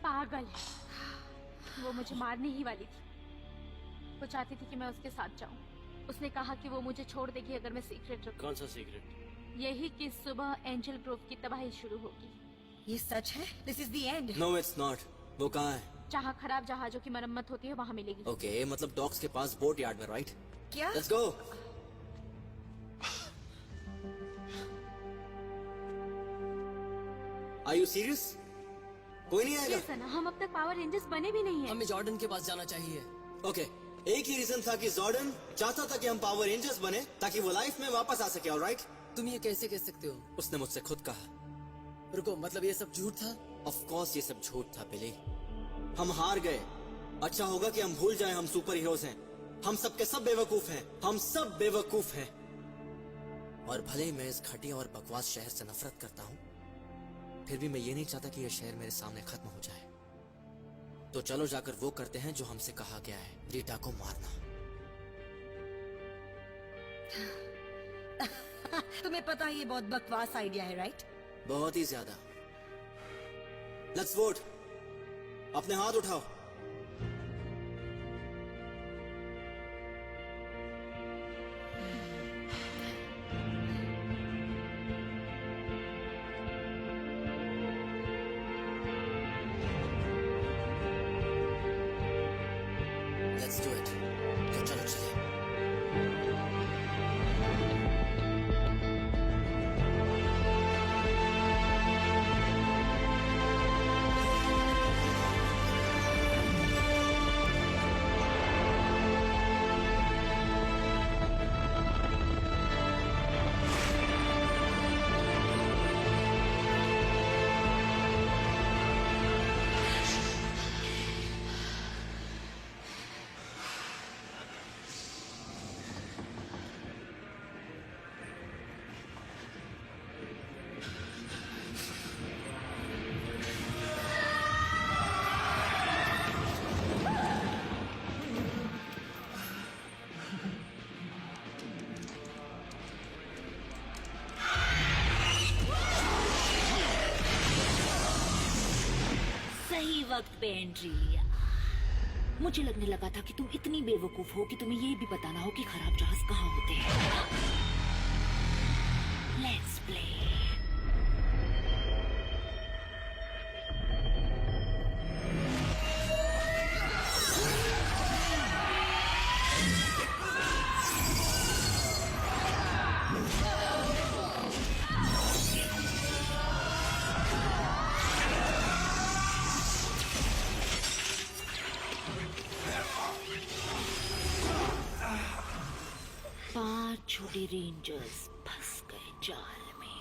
पागल है। वो मुझे मारने ही वाली थी। वो चाहती थी कि मैं उसके साथ जाऊं। उसने कहा कि वो मुझे छोड़ देगी अगर मैं सीक्रेट रखूं। कौन सा सीक्रेट? यही कि सुबह एंजल ग्रोव की तबाही शुरू होगी। ये सच है? This is the end? No it's not. वो कहाँ है? जहाँ खराब जहाजों की मरम्मत होती है वहाँ मिलेगी। ओके, मतलब डॉक्स के पास बोट यार्ड में, राइट? क्या? Let's go. Are you serious? कोई नहीं आएगा? Listen, हम अब तक पावर रेंजर्स बने भी नहीं हैं। हमें जॉर्डन के पास जाना चाहिए। ओके, एक ही रीजन था कि जॉर्डन चाहता था कि हम पावर रेंजर्स बने ताकि वो लाइफ में वापस आ सके, ऑलराइट? तुम ये कैसे कह सकते हो? उसने मुझसे खुद कहा। रुको, मतलब ये सब झूठ था? ऑफ कोर्स ये सब झूठ था बिली। हम हार गए। अच्छा होगा कि हम भूल जाएं हम सुपर हीरोज हैं। हम सब के सब बेवकूफ हैं। हम सब बेवकूफ हैं। और भले ही मैं इस घटिया और बकवास शहर से नफरत करता हूँ, फिर भी मैं ये नहीं चाहता कि यह शहर मेरे सामने खत्म हो जाए। तो चलो जाकर वो करते हैं जो हमसे कहा गया है, रीटा को मारना। तुम्हें पता है ये बहुत बकवास आइडिया है, राइट? बहुत ही ज्यादा। Let's vote. अपने हाथ उठाओ। Let's do it. तो चलो चलिए। सही वक्त पे एंट्री लिया। मुझे लगने लगा था कि तुम इतनी बेवकूफ हो कि तुम्हें ये भी पता ना हो कि खराब जहाज कहाँ होते हैं। Let's play. पांच छोटे रेंजर्स फंस गए जाल में।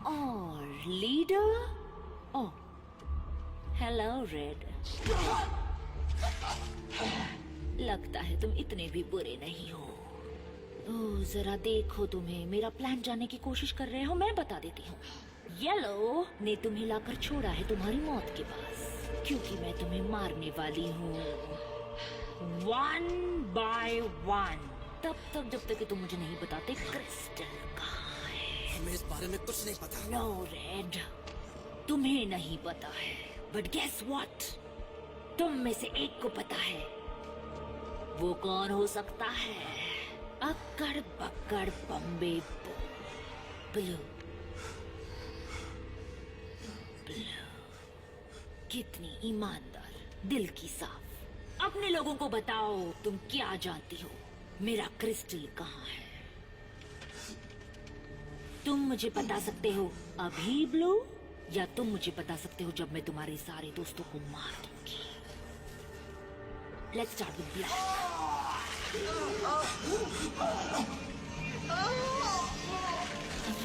और लीडर? ओह, हेलो रेड। लगता है तुम इतने भी बुरे नहीं हो। ओह, जरा देखो, तुम्हें मेरा प्लान जानने की कोशिश कर रहे हो। मैं बता देती हूँ। येलो ने तुम्हें लाकर छोड़ा है तुम्हारी मौत के पास, क्योंकि मैं तुम्हें मारने वाली हूँ, 1 by 1। तब तक जब तक कि तुम मुझे नहीं बताते क्रिस्टल कहाँ है। हमें इस बारे में कुछ नहीं पता। नो रेड, तुम्हें नहीं पता है, बट गेस व्हाट, तुम में से एक को पता है। वो कौन हो सकता है? अक्कड़ बक्कड़ बम्बे ब्लू। कितनी ईमानदार, दिल की साफ। अपने लोगों को बताओ तुम क्या जानती हो, मेरा क्रिस्टल कहाँ है। तुम मुझे बता सकते हो अभी ब्लू, या तुम मुझे बता सकते हो जब मैं तुम्हारे सारे दोस्तों को मार दूंगी। Let's start with black.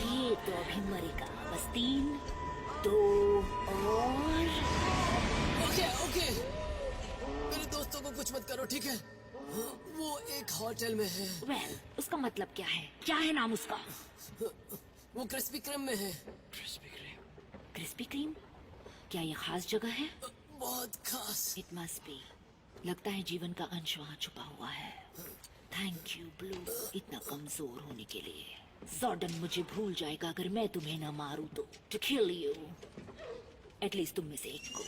ये तो अभी मरेगा। बस 3, 2 और ओके ओके, मेरे दोस्तों को कुछ मत करो, ठीक है? वो एक होटल में है। वेल, उसका मतलब क्या है? क्या है नाम उसका? वो क्रिस्पी क्रीम में है। Crispy cream? क्या ये खास जगह है? बहुत खास। It must be. लगता है जीवन का अंश वहाँ छुपा हुआ है। थैंक यू ब्लू, इतना कमजोर होने के लिए। जॉर्डन मुझे भूल जाएगा अगर मैं तुम्हें ना मारूं तो। टू किल यू, एटलीस्ट तुम में से एक को।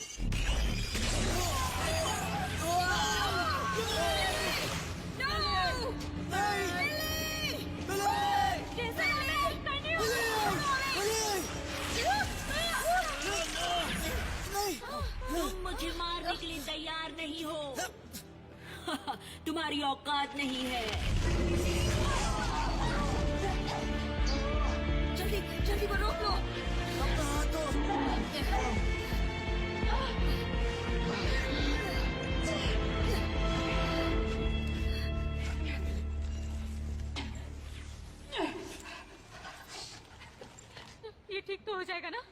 तुम मुझे मारने के लिए तैयार नहीं हो। तुम्हारी औकात नहीं है। जल्दी जल्दी वो रोक लो। ये ठीक तो हो जाएगा ना?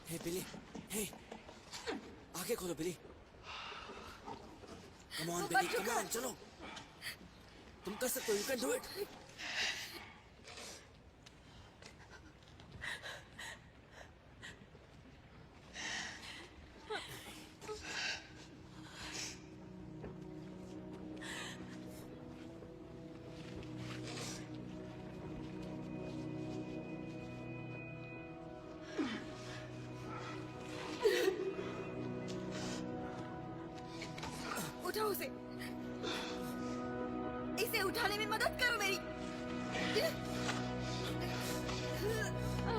हे बिली, हे आगे खोलो बिली। Come on Billy, come on, चलो। तुम कर सकते हो, यू कैन डू इट। उठाओ उसे, इसे उठाने में मदद करो मेरी।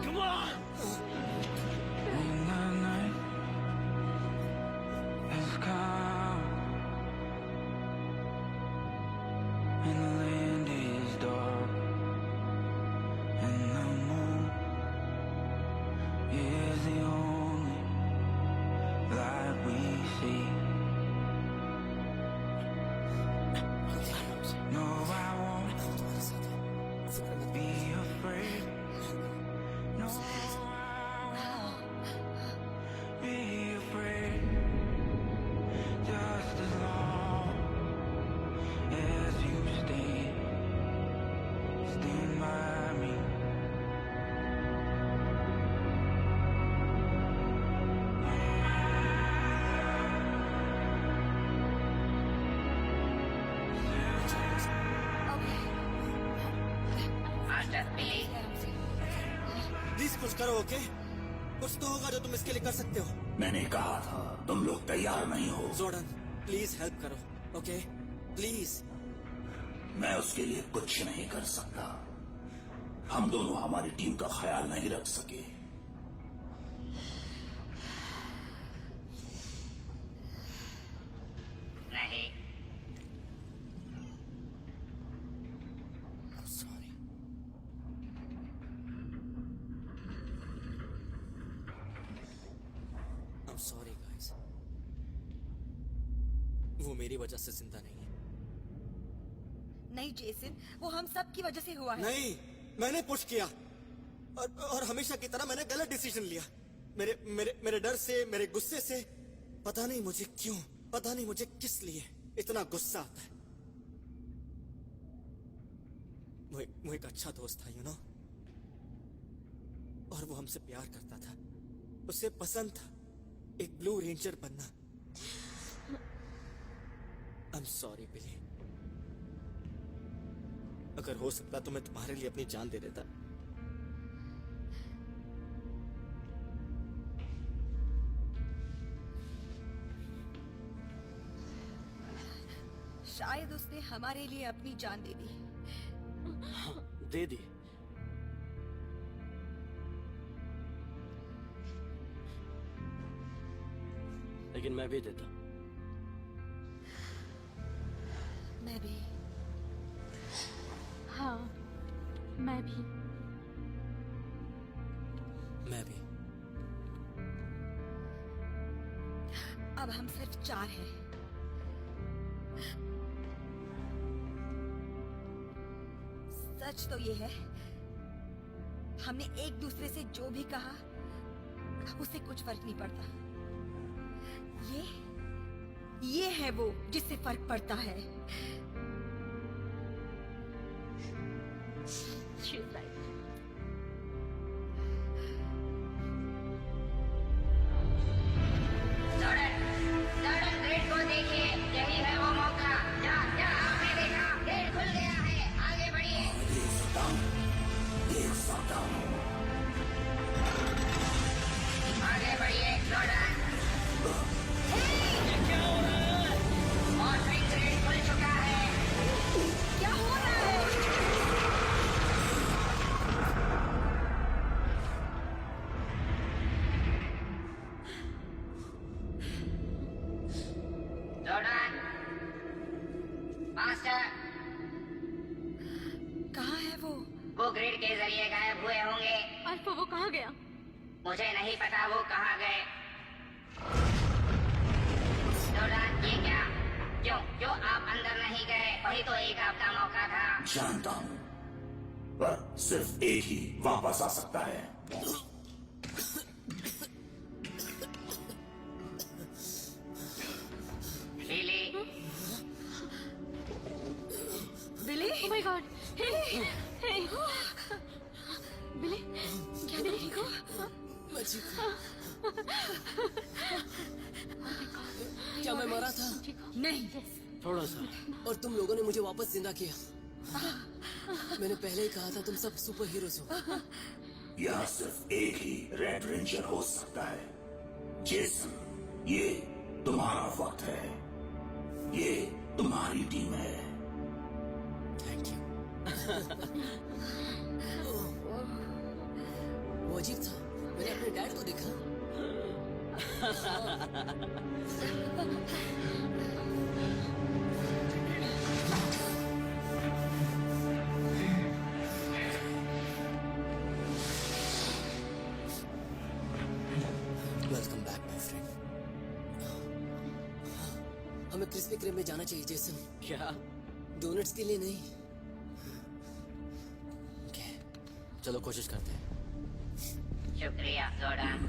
Come on! And the land is dark, and the moon is the only light we see. No, I won't be afraid. No, I won't be afraid. Just as long as you stand by me. Please कुछ करो, ओके? कुछ तो होगा जो तुम इसके लिए कर सकते हो। मैंने कहा था तुम लोग तैयार नहीं हो। जॉर्डन प्लीज हेल्प करो, ओके? प्लीज। मैं उसके लिए कुछ नहीं कर सकता। हम दोनों हमारी टीम का ख्याल नहीं रख सके। नहीं, I'm sorry guys. वो मेरी वजह से जिंदा नहीं है। नहीं जेसन, वो हम सब की वजह से हुआ है। नहीं, मैंने पुश किया और हमेशा की तरह मैंने गलत डिसीजन लिया। मेरे मेरे मेरे डर से, मेरे गुस्से से, पता नहीं मुझे क्यों, पता नहीं मुझे किस लिए इतना गुस्सा आता है। वो एक अच्छा दोस्त था, यू नो, और वो हमसे प्यार करता था। उसे पसंद था एक ब्लू रेंजर बनना। आई एम सॉरी बिली। अगर हो सकता तो मैं तुम्हारे लिए अपनी जान दे देता। शायद उसने हमारे लिए अपनी जान दे दी। दे दी। लेकिन मैं भी देता। मैं भी। हाँ, मैं भी। मैं भी। अब हम सिर्फ 4 हैं। सच तो ये है, हमने एक दूसरे से जो भी कहा उससे कुछ फर्क नहीं पड़ता। ये है वो जिससे फर्क पड़ता है। She's right. ग्रिड के जरिए गायब हुए होंगे। अल्फा वो कहाँ गया? मुझे नहीं पता वो कहाँ गए। जोर्डान, ये क्या? क्यों आप अंदर नहीं गए? वही तो एक आपका मौका था। जानता हूँ, पर सिर्फ एक ही वापस आ सकता है। बिली, बिली, Oh my God! Hey! Hey! बिली, क्या बिली ठीक हो? मैं ठीक हूँ। क्या मैं मरा था? नहीं, थोड़ा सा। और तुम लोगों ने मुझे वापस जिंदा किया। मैंने पहले ही कहा था तुम सब सुपर हीरोज हो। यहाँ सिर्फ एक ही रेड रेंजर हो सकता है। जेसन, ये तुम्हारा वक्त है। ये तुम्हारी टीम है। Thank you. वो अजीब था। मैंने अपने डैड को देखा। Welcome back my friend. हमें क्रिस्पी क्रीम में जाना चाहिए जेसन। क्या? डोनट्स के लिए नहीं। चलो कोशिश करते हैं। शुक्रिया जोर्डान।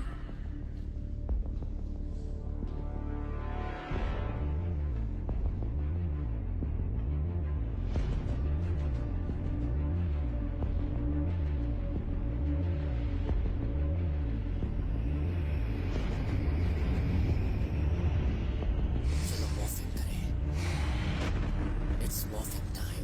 चलो मॉर्फिंग करें। It's morphing time.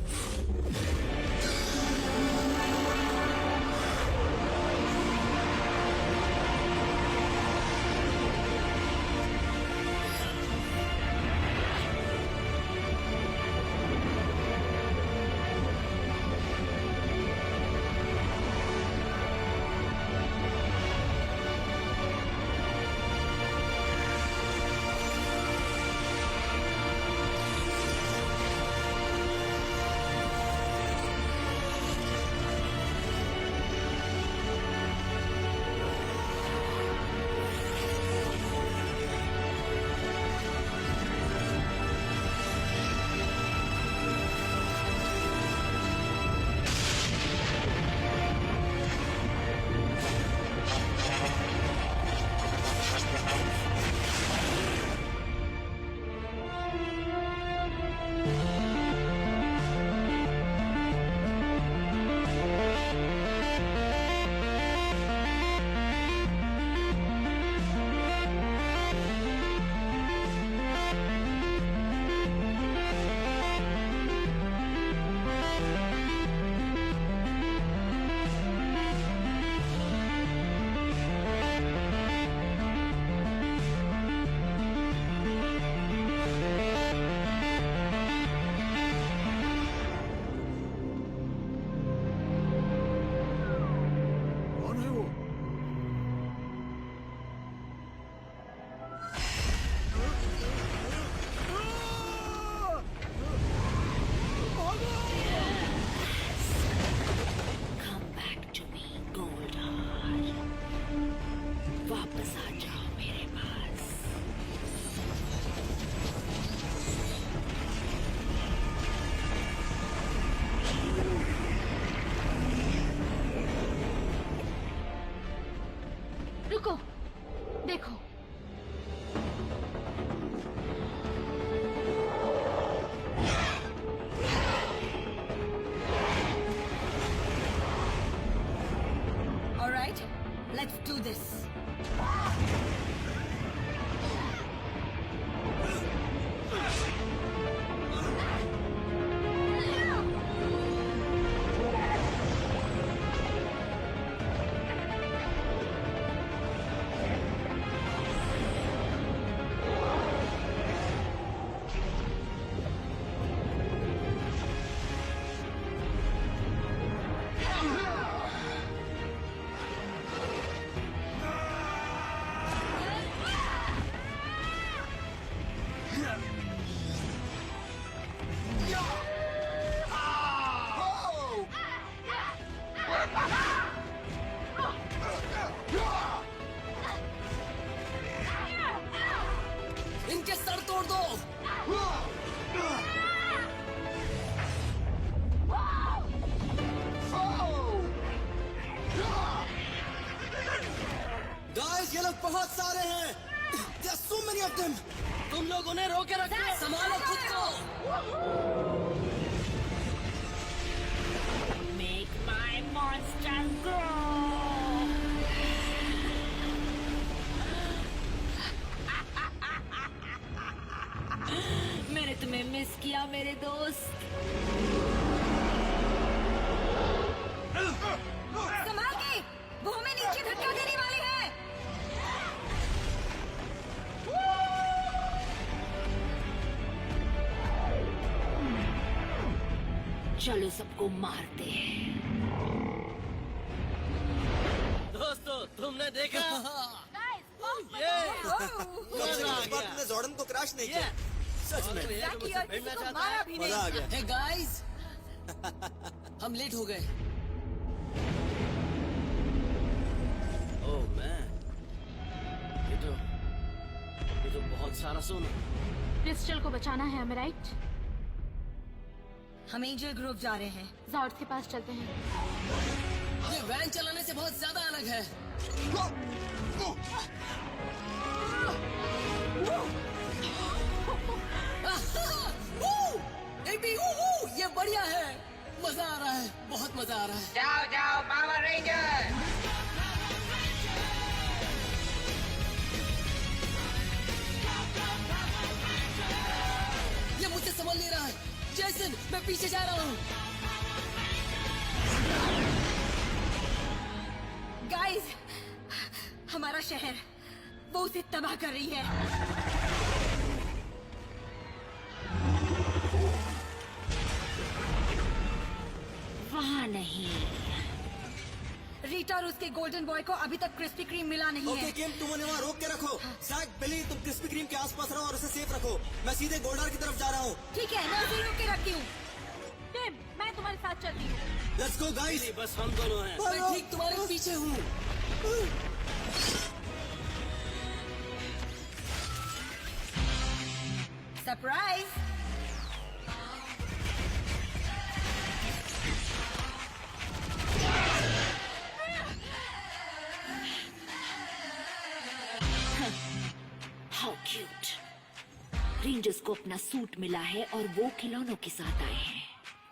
रुको, देखो। All right, let's do this. बहुत सारे हैं। There are so many of them. तुम लोग उन्हें रोके रखो, संभालो खुद को। Make my monster grow. मैंने तुम्हें मिस किया मेरे दोस्त। संभाल के, वो हमें नीचे धक्का देने वाले हैं। चलो सबको मारते हैं। दोस्तों तुमने देखा? ये तुमने जॉर्डन को क्रैश नहीं किया। सच में मजा आ गया। हे गाइस, हम लेट हो गए। ओह मैन, ये तो बहुत सारा सोना। क्रिस्टल को बचाना है, हमें राइट? हम एंजल ग्रोव जा रहे हैं। जॉर्ज के पास चलते हैं। ये वैन चलाने से बहुत ज्यादा अलग है। ये बढ़िया है, मजा आ रहा है, बहुत मजा आ रहा है। जाओ जाओ पावर रेंजर। ये मुझसे संभल नहीं रहा है। जैसन, मैं पीछे जा रहा हूँ। गाइस, हमारा शहर, वो उसे तबाह कर रही है। वहाँ नहीं। रीटा और उसके गोल्डन बॉय को अभी तक क्रिस्पी क्रीम मिला नहीं है। ओके किम, तुम उन्हें वहाँ रोक के रखो। जैक, बिली, तुम क्रिस्पी क्रीम के आसपास रहो और उसे सेफ रखो। मैं सीधे गोल्डार की तरफ जा रहा हूँ। ठीक है, मैं उसे रोक के रखती हूँ। टिम, मैं तुम्हारे साथ चलती हूँ। Let's go guys. बस हम दोनों हैं। मैं ठीक तुम्हारे पीछे हूँ। सरप्राइज। How cute. रेंजर्स को अपना सूट मिला है और वो खिलौनों के साथ आए हैं,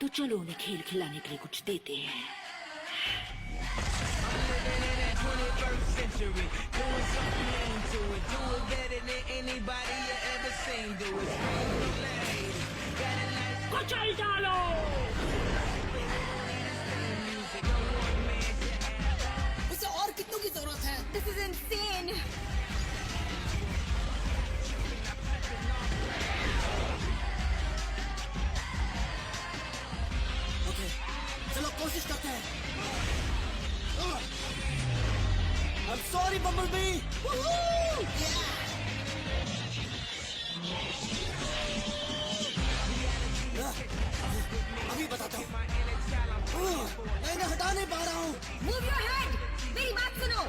तो चलो उन्हें खेल खिलाने के लिए कुछ देते हैं। कुचल डालो। उसे और कितनों की जरूरत है? This is insane. ओके, चलो कोशिश करते हैं। I'm sorry, Bumblebee. अभी बताता हूँ। मैं इन्हें हटा नहीं पा रहा हूँ। Move your head. मेरी बात सुनो।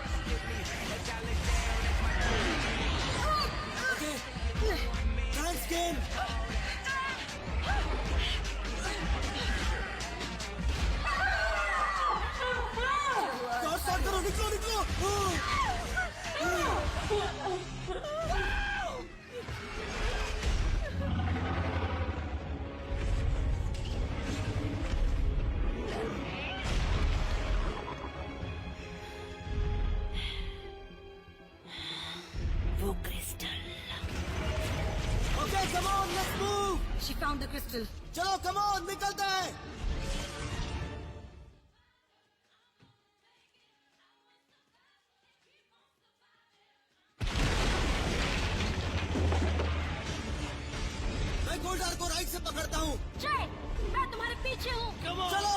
ओके, थैंक्स किम। स्टार्ट करो, निकलो निकलो। वो crystal. Okay, come on, let's move. She found the crystal. चलो कम ऑन, निकलते हैं। मैं गोल्डार को राइट से पकड़ता हूँ। जय, मैं तुम्हारे पीछे हूँ। चलो।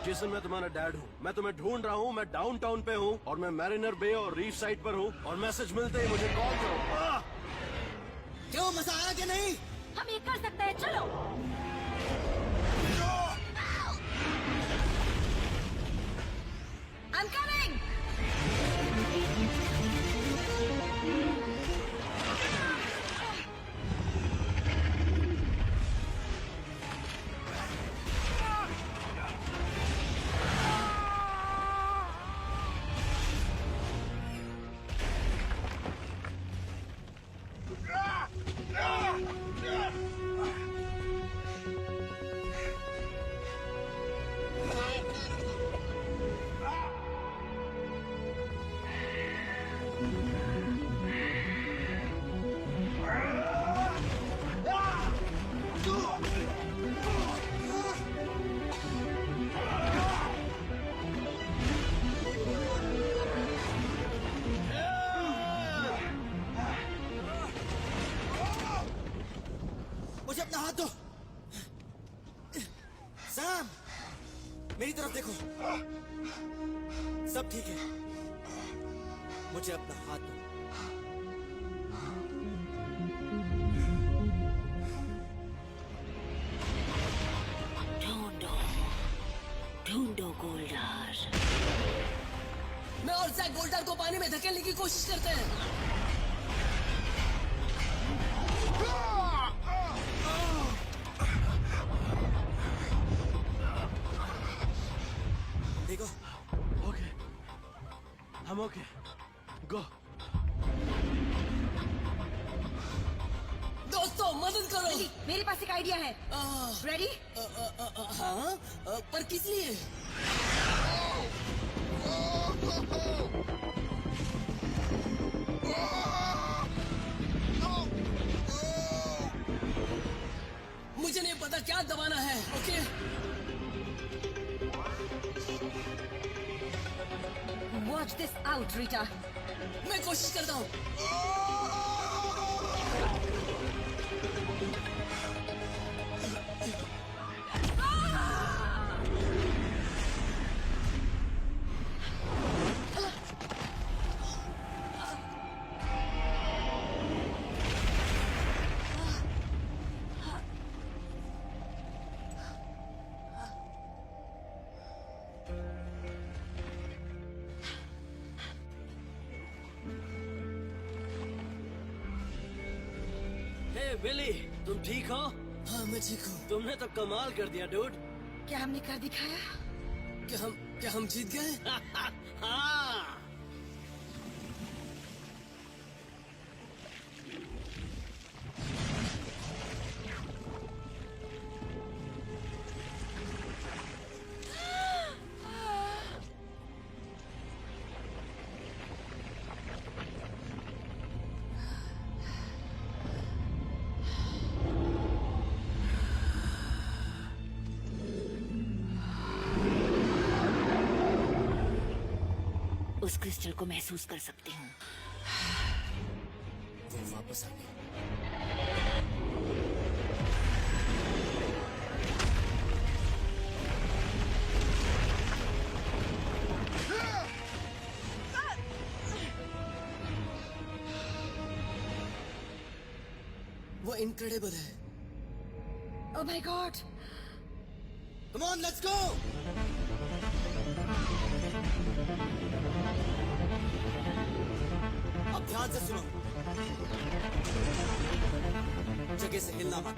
जेसन, मैं तुम्हारा डैड हूँ। मैं तुम्हें ढूंढ रहा हूँ। मैं डाउनटाउन पे हूँ और मैं मैरिनर बे और रीफ साइड पर हूँ और मैसेज मिलते ही मुझे कॉल करो। क्यों, मजा आया कि नहीं? हम ये कर सकते हैं, चलो। I'm coming. हाथ दो। सैम, मेरी तरफ देखो। सब ठीक है। मुझे अपना हाथ दो। ढूंढो गोल्डार। मैं और जैक गोल्डार को पानी में धकेलने की कोशिश करते हैं। देखो। ओके, हम ओके। गो। दोस्तों मदद करो। मेरे पास एक आइडिया है। रेडी? हाँ, पर किस लिए? मुझे नहीं पता क्या दबाना है। Okay, watch this out Rita. मैं कोशिश करता हूँ। बिली, तुम ठीक हो? हाँ, मैं ठीक हूँ। तुमने तो कमाल कर दिया डूड। क्या हमने कर दिखाया? क्या हम जीत गए? हाँ। उस क्रिस्टल को महसूस कर सकती हूँ। वो वापस आ गई। वो इनक्रेडिबल है। Oh my God. Come on, let's go. अब ध्यान से सुनो। जगह से हिलना मत।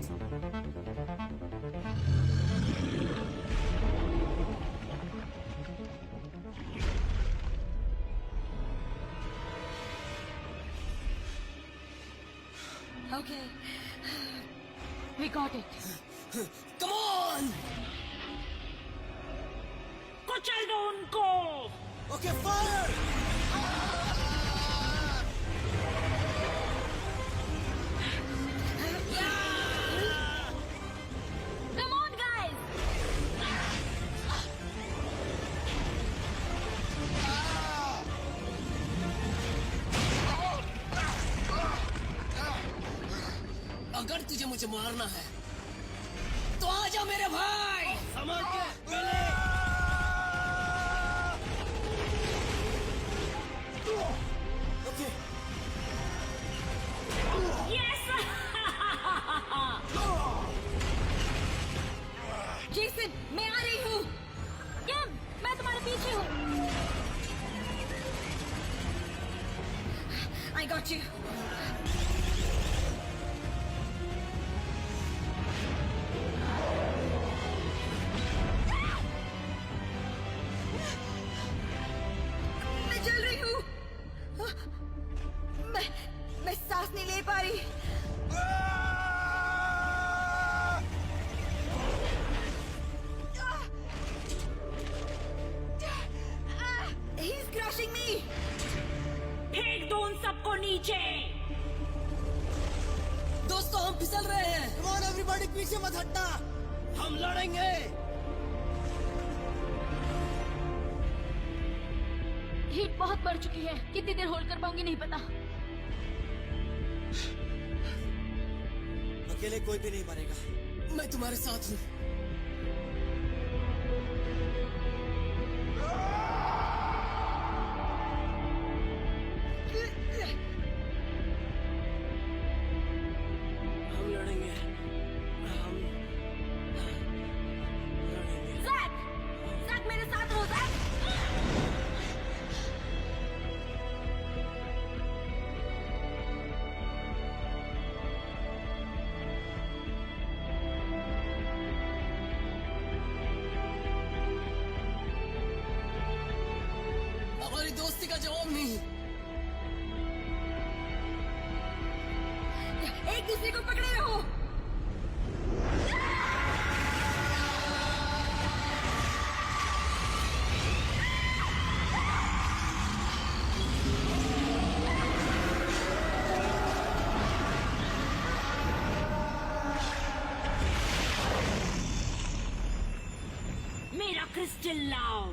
Okay. We got it. Come on! कुचल दो उनको! Okay, fire! Come on, guys! अगर तुझे मुझे मारना है तो आजा मेरे भाई। समझ के ओके। यस! जेसन, मैं आ रही हूँ। किम, मैं तुम्हारे पीछे हूँ। I got you. मैं जल रही हूँ। मैं सांस नहीं ले पा रही। He's crushing me. फेंक दो उन सबको नीचे! दोस्तों, हम फिसल रहे हैं। Come on, everybody, पीछे मत हटना। हम लड़ेंगे। हीट बहुत बढ़ चुकी है। कितनी देर होल्ड कर पाऊंगी नहीं पता। अकेले कोई भी नहीं मरेगा। मैं तुम्हारे साथ हूँ। हम लड़ेंगे। हम लड़ेंगे। जैक! जैक मेरे साथ हो, जैक! हमारी दोस्ती का जवाब नहीं। एक दूसरे को पकड़े रहो। मेरा क्रिस्टल लाओ।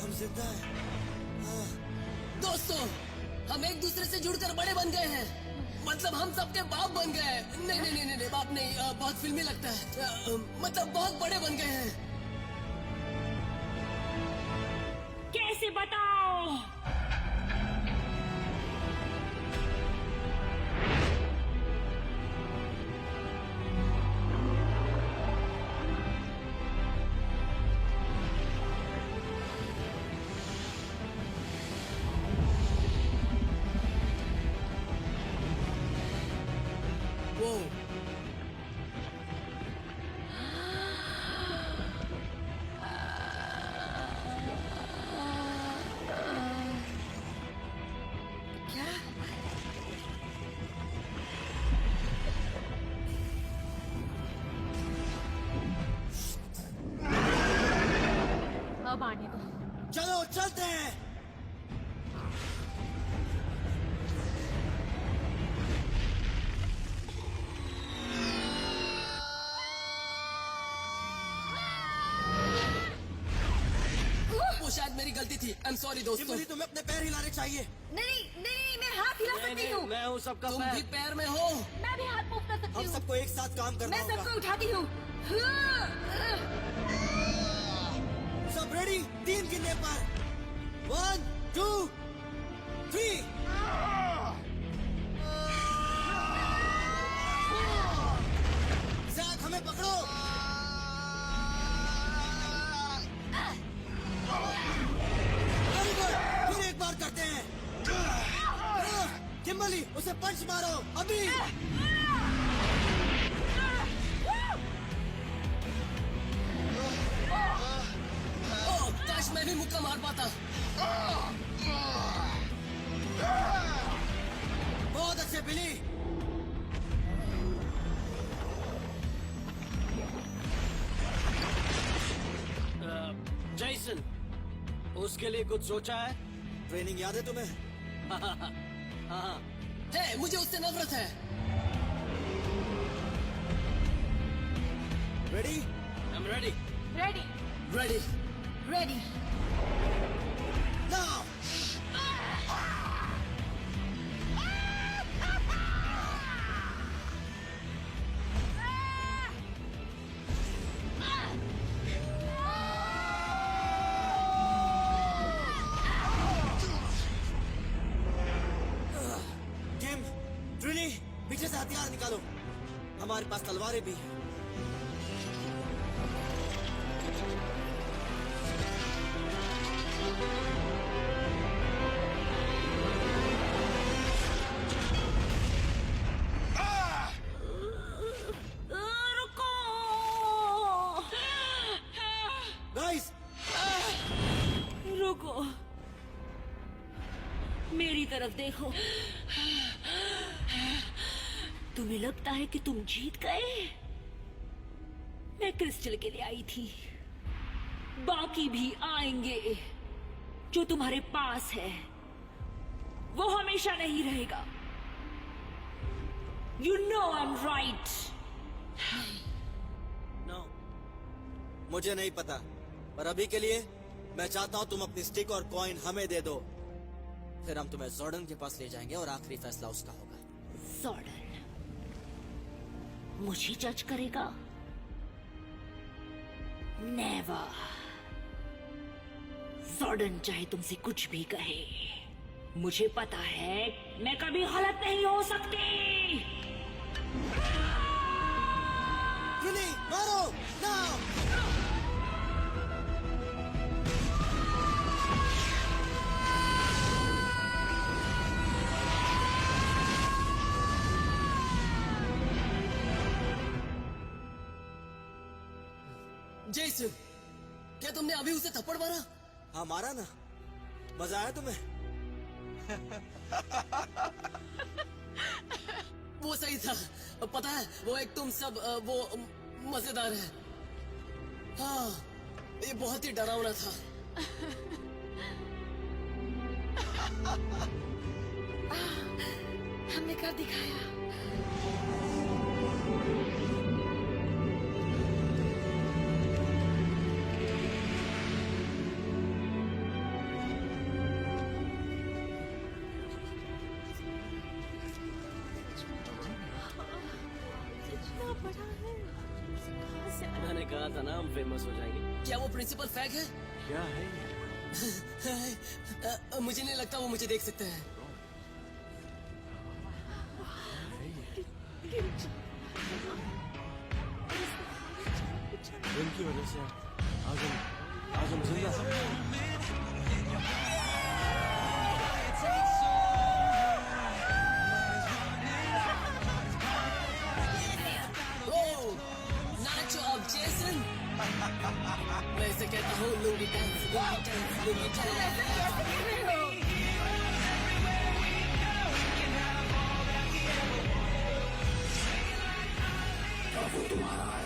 हम जिंदा हैं। दोस्तों, हम एक दूसरे से जुड़कर बड़े बन गए हैं। मतलब हम सबके बाप बन गए हैं। नहीं, बाप नहीं, बहुत फिल्मी लगता है। मतलब बहुत बड़े बन गए हैं। कैसे बताओ? वो क्या? अब आने दो। चलो चलते हैं। वो शायद मेरी गलती थी। आई एम सॉरी दोस्तों। किम्बरली, तुम्हें अपने पैर हिलाने चाहिए। नहीं, मैं हाथ हिला सकती हूँ। मैं हूँ सबका तुम पैर। भी पैर में हो। मैं भी हाथ मूव कर सकती हम हूँ। सबको एक साथ काम करना मैं होगा। सबको उठाती हूँ। सब रेडी? 3 गिनने पर 1, 2, 3। जैक, हमें पकड़ो। Very good. फिर एक बार करते हैं। किम्बरली, उसे पंच मारो अभी। ओह, काश मैं भी मुक्का मार पाता। बहुत अच्छे बिली। जैसन, उसके लिए कुछ सोचा है? ट्रेनिंग याद है तुम्हें? हाँ। है, मुझे उससे नफरत है। Ready? I'm ready. Ready, ready. Ready. Now. Kim, Trini, पीछे से हथियार निकालो। हमारे पास तलवारें भी हैं। तरफ देखो। तुम्हें लगता है कि तुम जीत गए? मैं क्रिस्टल के लिए आई थी, बाकी भी आएंगे। जो तुम्हारे पास है वो हमेशा नहीं रहेगा। You know I'm right. No, मुझे नहीं पता, पर अभी के लिए मैं चाहता हूँ तुम अपनी स्टिक और कॉइन हमें दे दो, फिर हम तुम्हें जॉर्डन के पास ले जाएंगे और आखिरी फैसला उसका होगा। जॉर्डन मुझे जज करेगा? नेवर। जॉर्डन चाहे तुमसे कुछ भी कहे, मुझे पता है मैं कभी गलत नहीं हो सकती। विनी, मारो ना! जेसन, क्या तुमने अभी उसे थप्पड़ मारा? हाँ मारा ना। मजा आया तुम्हें? वो सही था। पता है वो एक तुम सब वो मजेदार है। हाँ, ये बहुत ही डरावना था। हमने कर दिखाया। मैंने कहा था ना हम फेमस हो जाएंगे। क्या वो प्रिंसिपल फैग है? क्या है मुझे नहीं लगता वो मुझे देख सकते हैं। इनकी वजह से आज हम जिंदा हैं। जेसन, मैं इसे कहता हूँ lungi dance, lungi dance, lungi dance. अब वो तुम्हारा है,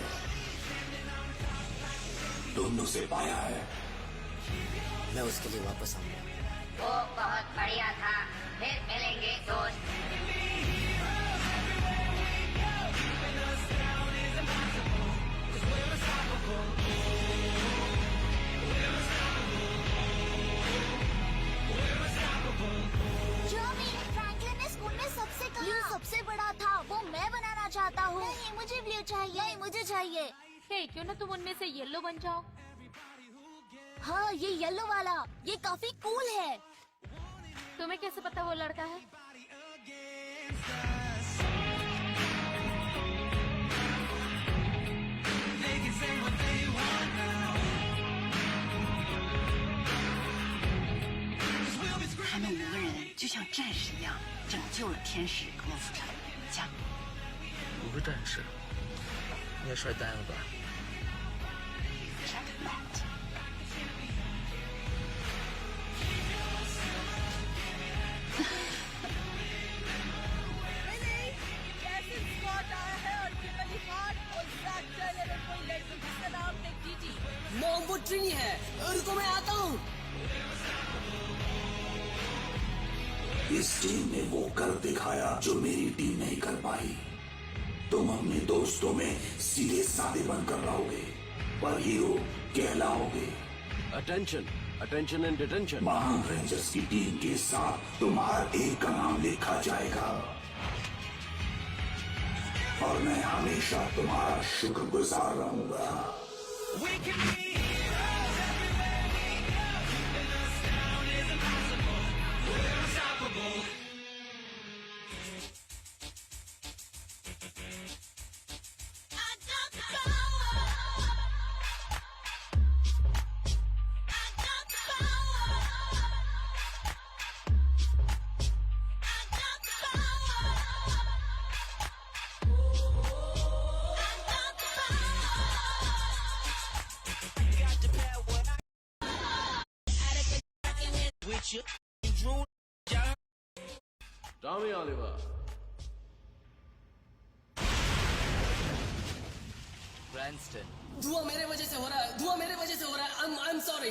तुमने उसे पाया है। मैं उसके लिए वापस आऊंगा। वो बहुत बढ़िया था, फिर मिलेंगे दोस्त। सबसे बड़ा था, वो मैं बनाना चाहता हूँ। नहीं, मुझे ब्लू चाहिए। नहीं, मुझे चाहिए। हे, क्यों ना तुम उनमें से येलो बन जाओ? हाँ, ये येलो वाला, ये काफी कूल है। तुम्हें कैसे पता वो लड़का है?他们5个人就像战士一样，拯救了天使格洛夫城家。 5个战士，你也帅呆了吧？ मॉम, वो ट्रिनी है। रुको, मैं आता हूँ। इस टीम ने वो कर दिखाया जो मेरी टीम नहीं कर पाई। तुम अपने दोस्तों में सीधे साधे बनकर रहोगे, पर हीरो कहलाओगे। Attention, attention and detention. महान रेंजर्स की टीम के साथ तुम्हारा एक का नाम लिखा जाएगा और मैं हमेशा तुम्हारा शुक्रगुजार रहूंगा। Tommy Oliver. क्रैन्स्टन। धुआं मेरे वजह से हो रहा है, धुआं मेरे वजह से हो रहा है। I am sorry.